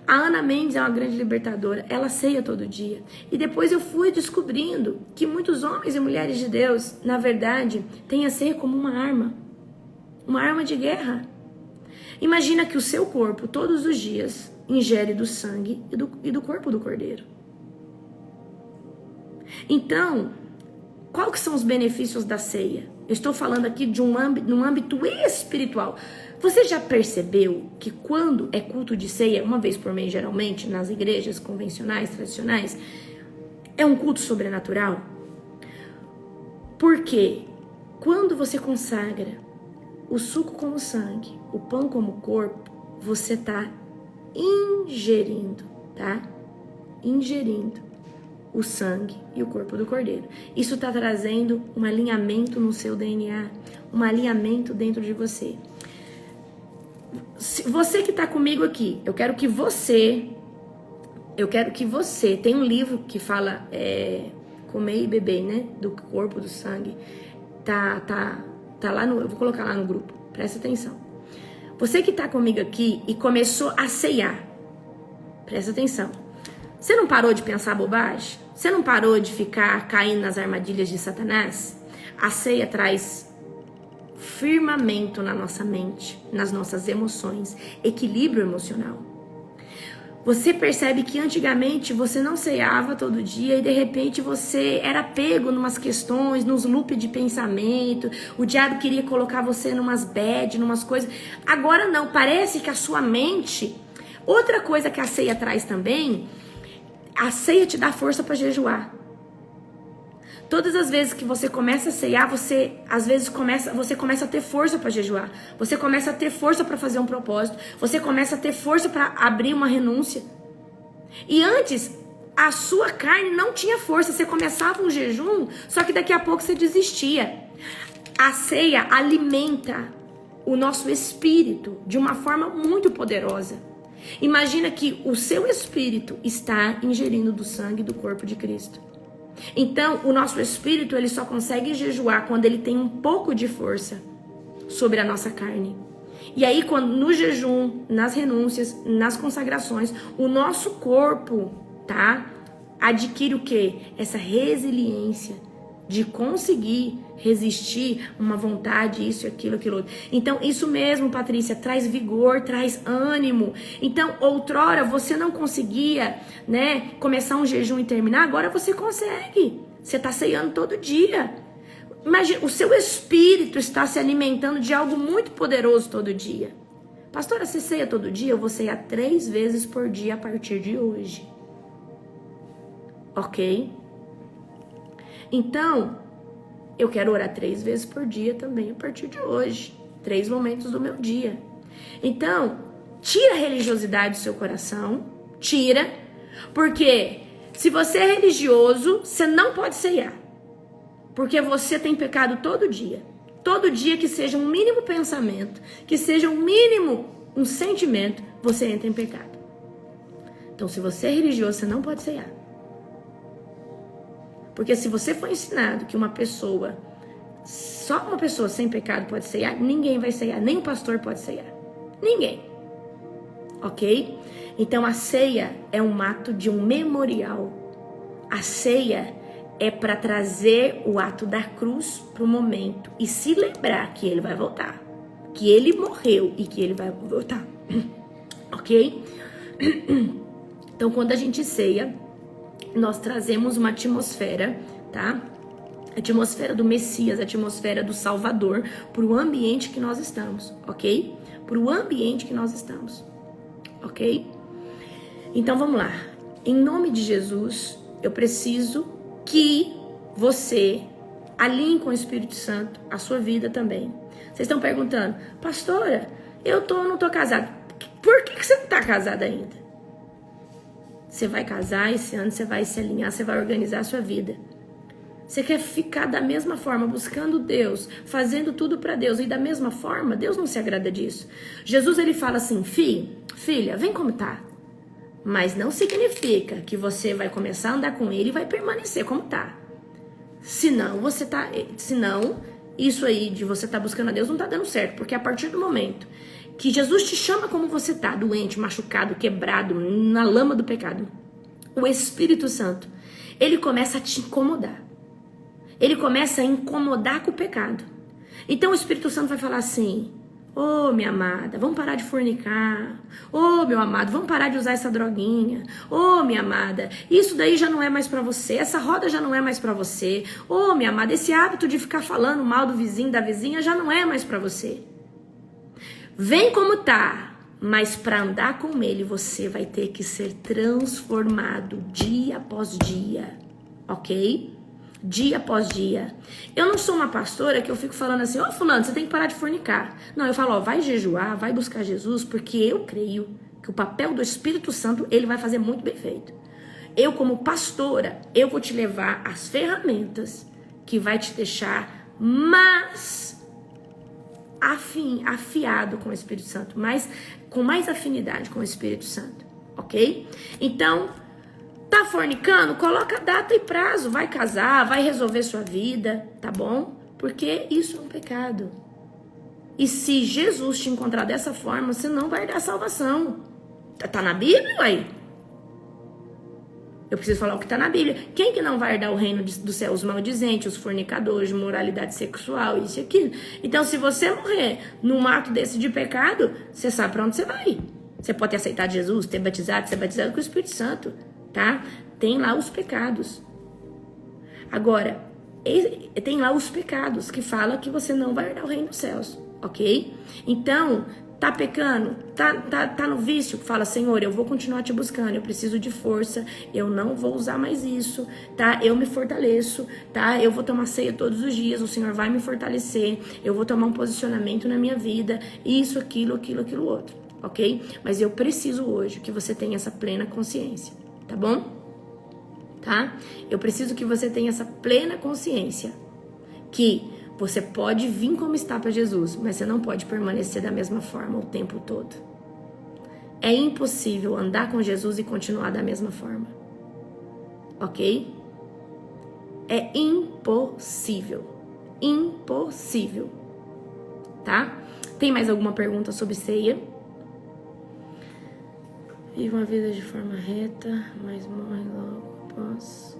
A Ana Mendes é uma grande libertadora, ela ceia todo dia. E depois eu fui descobrindo que muitos homens e mulheres de Deus, na verdade, têm a ceia como uma arma de guerra. Imagina que o seu corpo, todos os dias, ingere do sangue e do corpo do Cordeiro. Então, qual que são os benefícios da ceia? Eu estou falando aqui de num âmbito espiritual. Você já percebeu que quando é culto de ceia, uma vez por mês geralmente, nas igrejas convencionais, tradicionais, é um culto sobrenatural? Porque quando você consagra o suco como sangue, o pão como corpo, você está ingerindo, tá? Ingerindo o sangue e o corpo do Cordeiro. Isso está trazendo um alinhamento no seu DNA, um alinhamento dentro de você. Você que está comigo aqui, eu quero que você, tem um livro que fala comer e beber, né, do corpo, do sangue, tá lá eu vou colocar lá no grupo, presta atenção. Você que está comigo aqui e começou a ceiar, presta atenção. Você não parou de pensar bobagem? Você não parou de ficar caindo nas armadilhas de Satanás? A ceia traz firmamento na nossa mente, nas nossas emoções, equilíbrio emocional. Você percebe que antigamente você não ceiava todo dia e de repente você era pego numas questões, nos loops de pensamento, o diabo queria colocar você numas bad, numas coisas. Agora não, parece que a sua mente... Outra coisa que a ceia traz também, a ceia te dá força para jejuar. Todas as vezes que você começa a ceiar, você começa a ter força para jejuar. Você começa a ter força para fazer um propósito. Você começa a ter força para abrir uma renúncia. E antes, a sua carne não tinha força. Você começava um jejum, só que daqui a pouco você desistia. A ceia alimenta o nosso espírito de uma forma muito poderosa. Imagina que o seu espírito está ingerindo do sangue e do corpo de Cristo. Então, o nosso espírito, ele só consegue jejuar quando ele tem um pouco de força sobre a nossa carne. E aí, quando no jejum, nas renúncias, nas consagrações, o nosso corpo, tá? Adquire o quê? Essa resiliência de conseguir resistir uma vontade, isso, aquilo, aquilo outro. Então, isso mesmo, Patrícia, traz vigor, traz ânimo. Então, outrora você não conseguia, né, começar um jejum e terminar, agora você consegue. Você está ceando todo dia. Imagina, o seu espírito está se alimentando de algo muito poderoso todo dia. Pastora, você ceia todo dia? Eu vou ceiar 3 vezes por dia a partir de hoje. Ok? Então, eu quero orar 3 vezes por dia também a partir de hoje. 3 momentos do meu dia. Então, tira a religiosidade do seu coração. Tira. Porque se você é religioso, você não pode ceiar. Porque você tem pecado todo dia. Todo dia que seja um mínimo pensamento, que seja um mínimo um sentimento, você entra em pecado. Então, se você é religioso, você não pode ceiar. Porque se você for ensinado que só uma pessoa sem pecado pode ceiar, ninguém vai ceiar, nem o pastor pode ceiar. Ninguém. Ok? Então a ceia é um ato de um memorial. A ceia é para trazer o ato da cruz para o momento e se lembrar que ele vai voltar, que ele morreu e que ele vai voltar, ok? Então, quando a gente ceia, nós trazemos uma atmosfera, tá? A atmosfera do Messias, a atmosfera do Salvador para o ambiente que nós estamos, ok? Para o ambiente que nós estamos, ok? Então, vamos lá. Em nome de Jesus, eu preciso que você alinhe com o Espírito Santo a sua vida também. Vocês estão perguntando, pastora, não tô casada. Por que você não tá casada ainda? Você vai casar esse ano, você vai se alinhar, você vai organizar a sua vida. Você quer ficar da mesma forma, buscando Deus, fazendo tudo para Deus, e da mesma forma, Deus não se agrada disso. Jesus, ele fala assim, filha, vem como tá. Mas não significa que você vai começar a andar com ele e vai permanecer como tá. Senão, isso aí de você tá buscando a Deus não tá dando certo. Porque a partir do momento que Jesus te chama como você tá, doente, machucado, quebrado, na lama do pecado, o Espírito Santo, ele começa a te incomodar. Ele começa a incomodar com o pecado. Então o Espírito Santo vai falar assim, ô minha amada, vamos parar de fornicar. Ô meu amado, vamos parar de usar essa droguinha. Ô minha amada, isso daí já não é mais pra você. Essa roda já não é mais pra você. Ô minha amada, esse hábito de ficar falando mal do vizinho, da vizinha já não é mais pra você. Vem como tá, mas para andar com ele você vai ter que ser transformado dia após dia, ok? Dia após dia. Eu não sou uma pastora que eu fico falando assim, ó fulano, você tem que parar de fornicar. Não, eu falo, ó, vai jejuar, vai buscar Jesus, porque eu creio que o papel do Espírito Santo, ele vai fazer muito bem feito. Eu como pastora, eu vou te levar as ferramentas que vai te deixar afiado com o Espírito Santo, com mais afinidade com o Espírito Santo, ok? Então, tá fornicando? Coloca data e prazo, vai casar, vai resolver sua vida, tá bom? Porque isso é um pecado. E se Jesus te encontrar dessa forma, você não vai dar salvação. Tá na Bíblia aí? Eu preciso falar o que tá na Bíblia. Quem que não vai herdar o reino dos céus? Os maldizentes, os fornicadores, de moralidade sexual, isso e aquilo. Então, se você morrer num ato desse de pecado, você sabe pra onde você vai. Você pode ter aceitado Jesus, ser batizado com o Espírito Santo, tá? Tem lá os pecados. Agora, tem lá os pecados que fala que você não vai herdar o reino dos céus, ok? Então, tá pecando, tá no vício, fala, Senhor, eu vou continuar te buscando, eu preciso de força, eu não vou usar mais isso, tá? Eu me fortaleço, tá? Eu vou tomar ceia todos os dias, o Senhor vai me fortalecer, eu vou tomar um posicionamento na minha vida, isso, aquilo outro, ok? Mas eu preciso hoje que você tenha essa plena consciência, tá bom? Tá? Eu preciso que você tenha essa plena consciência que você pode vir como está para Jesus, mas você não pode permanecer da mesma forma o tempo todo. É impossível andar com Jesus e continuar da mesma forma. Ok? É impossível. Impossível. Tá? Tem mais alguma pergunta sobre ceia? Vive uma vida de forma reta, mas morre logo após.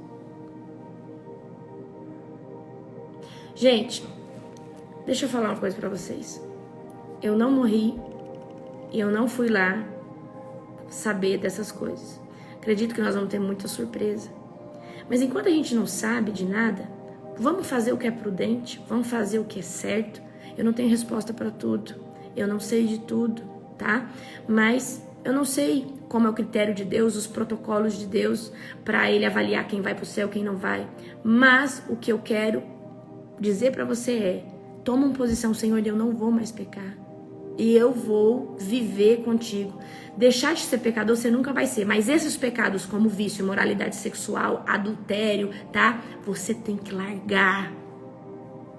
Gente, deixa eu falar uma coisa pra vocês. Eu não morri e eu não fui lá saber dessas coisas. Acredito que nós vamos ter muita surpresa. Mas enquanto a gente não sabe de nada, vamos fazer o que é prudente, vamos fazer o que é certo. Eu não tenho resposta pra tudo. Eu não sei de tudo, tá? Mas eu não sei como é o critério de Deus, os protocolos de Deus pra ele avaliar quem vai pro céu, quem não vai. Mas o que eu quero dizer pra você é: toma uma posição, Senhor, eu não vou mais pecar. E eu vou viver contigo. Deixar de ser pecador você nunca vai ser. Mas esses pecados como vício, moralidade sexual, adultério, tá? Você tem que largar.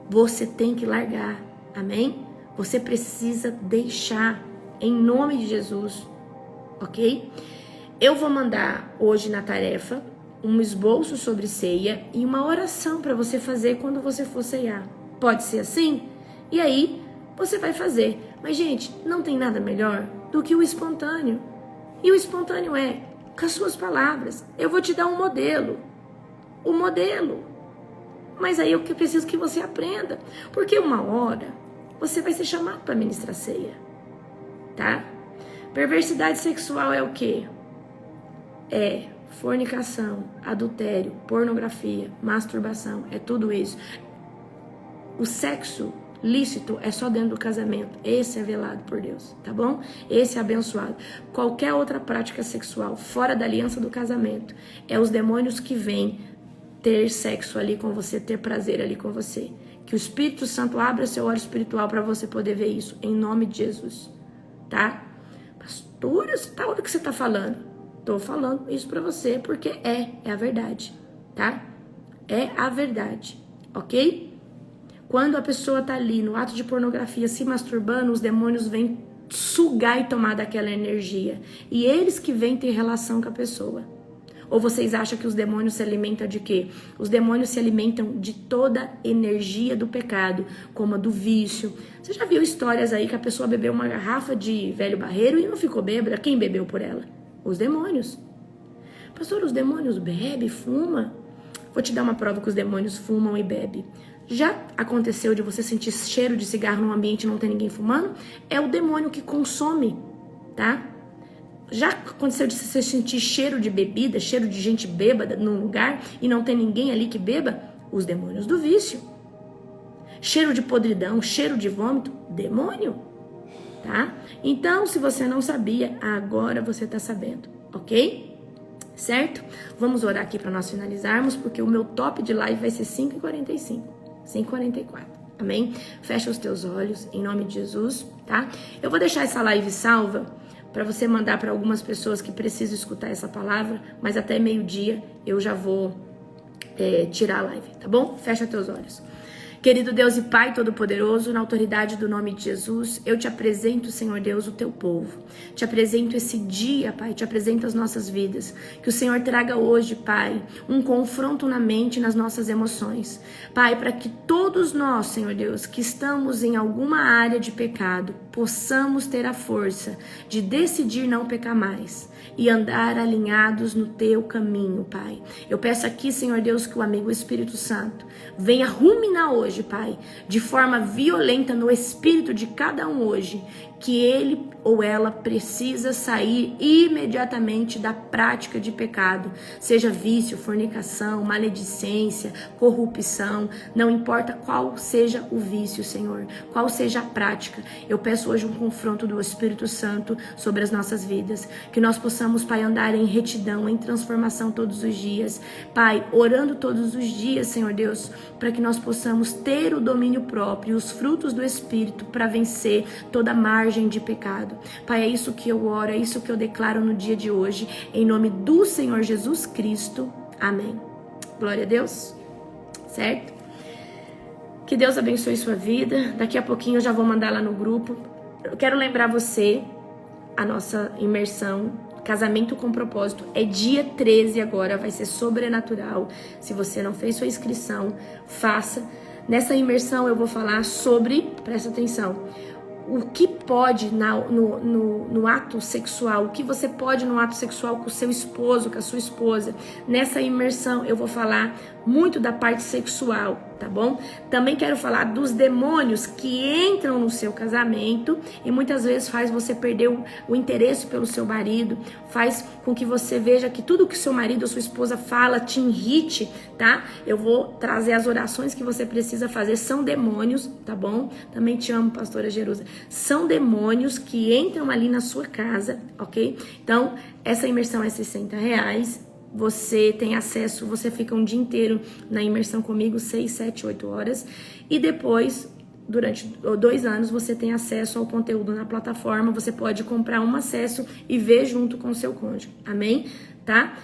Você tem que largar. Amém? Você precisa deixar. Em nome de Jesus. Ok? Eu vou mandar hoje na tarefa um esboço sobre ceia e uma oração para você fazer quando você for ceiar. Pode ser assim? E aí, você vai fazer. Mas, gente, não tem nada melhor do que o espontâneo. E o espontâneo é com as suas palavras. Eu vou te dar um modelo. O modelo. Mas aí eu preciso que você aprenda. Porque uma hora você vai ser chamado para ministrar ceia. Tá? Perversidade sexual é o quê? É fornicação, adultério, pornografia, masturbação. É tudo isso. O sexo lícito é só dentro do casamento. Esse é velado por Deus, tá bom? Esse é abençoado. Qualquer outra prática sexual fora da aliança do casamento é os demônios que vêm ter sexo ali com você, ter prazer ali com você. Que o Espírito Santo abra seu olho espiritual para você poder ver isso, em nome de Jesus, tá? Pastora, tá o que você tá falando? Tô falando isso para você porque é a verdade, tá? É a verdade, ok? Quando a pessoa tá ali no ato de pornografia se masturbando, os demônios vêm sugar e tomar daquela energia. E eles que vêm ter relação com a pessoa. Ou vocês acham que os demônios se alimentam de quê? Os demônios se alimentam de toda energia do pecado, como a do vício. Você já viu histórias aí que a pessoa bebeu uma garrafa de velho barreiro e não ficou bêbada? Quem bebeu por ela? Os demônios. Pastor, os demônios bebem, fumam? Vou te dar uma prova que os demônios fumam e bebem. Já aconteceu de você sentir cheiro de cigarro num ambiente e não tem ninguém fumando? É o demônio que consome, tá? Já aconteceu de você sentir cheiro de bebida, cheiro de gente bêbada num lugar e não tem ninguém ali que beba? Os demônios do vício. Cheiro de podridão, cheiro de vômito, demônio, tá? Então, se você não sabia, agora você tá sabendo, ok? Certo? Vamos orar aqui para nós finalizarmos, porque o meu top de live vai ser 5h45, 5h44, amém? Fecha os teus olhos, em nome de Jesus, tá? Eu vou deixar essa live salva para você mandar para algumas pessoas que precisam escutar essa palavra, mas até meio-dia eu já vou tirar a live, tá bom? Fecha teus olhos. Querido Deus e Pai Todo-Poderoso, na autoridade do nome de Jesus, eu te apresento, Senhor Deus, o teu povo. Te apresento esse dia, Pai, te apresento as nossas vidas. Que o Senhor traga hoje, Pai, um confronto na mente, nas nossas emoções. Pai, para que todos nós, Senhor Deus, que estamos em alguma área de pecado, possamos ter a força de decidir não pecar mais e andar alinhados no teu caminho, Pai. Eu peço aqui, Senhor Deus, que o amigo Espírito Santo venha ruminar hoje, Pai, de forma violenta no espírito de cada um hoje, que ele ou ela precisa sair imediatamente da prática de pecado, seja vício, fornicação, maledicência, corrupção, não importa qual seja o vício, Senhor, qual seja a prática. Eu peço hoje um confronto do Espírito Santo sobre as nossas vidas, que nós possamos, Pai, andar em retidão, em transformação todos os dias, Pai, orando todos os dias, Senhor Deus, para que nós possamos ter o domínio próprio, os frutos do Espírito para vencer toda margem de pecado. Pai, é isso que eu oro, é isso que eu declaro no dia de hoje, em nome do Senhor Jesus Cristo. Amém. Glória a Deus. Certo? Que Deus abençoe sua vida. Daqui a pouquinho eu já vou mandar lá no grupo. Eu quero lembrar você, a nossa imersão Casamento com Propósito é dia 13 agora, vai ser sobrenatural. Se você não fez sua inscrição, faça. Nessa imersão eu vou falar sobre, presta atenção, o que pode no ato sexual, o que você pode no ato sexual com o seu esposo, com a sua esposa. Nessa imersão eu vou falar muito da parte sexual, tá bom? Também quero falar dos demônios que entram no seu casamento e muitas vezes faz você perder o interesse pelo seu marido, faz com que você veja que tudo que seu marido ou sua esposa fala te irrite, tá? Eu vou trazer as orações que você precisa fazer, são demônios, tá bom? Também te amo, pastora Jerusa. São demônios que entram ali na sua casa, ok? Então, essa imersão é R$60. Você tem acesso, você fica um dia inteiro na imersão comigo, 6, 7, 8 horas. E depois, durante 2 anos, você tem acesso ao conteúdo na plataforma. Você pode comprar um acesso e ver junto com o seu cônjuge. Amém? Tá?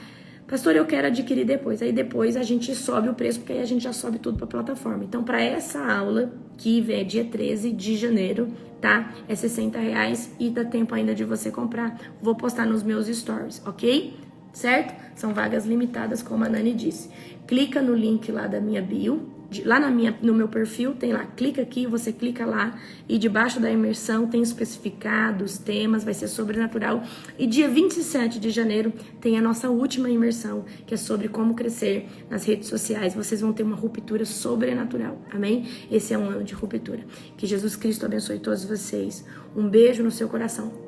Pastor, eu quero adquirir depois. Aí depois a gente sobe o preço, porque aí a gente já sobe tudo para a plataforma. Então, para essa aula, que é dia 13 de janeiro, tá? É R$60 e dá tempo ainda de você comprar. Vou postar nos meus stories, ok? Certo? São vagas limitadas, como a Nani disse. Clica no link lá da minha bio, lá no meu perfil, tem lá, clica aqui, você clica lá, e debaixo da imersão tem especificados, temas, vai ser sobrenatural. E dia 27 de janeiro tem a nossa última imersão, que é sobre como crescer nas redes sociais. Vocês vão ter uma ruptura sobrenatural, amém? Esse é um ano de ruptura. Que Jesus Cristo abençoe todos vocês. Um beijo no seu coração.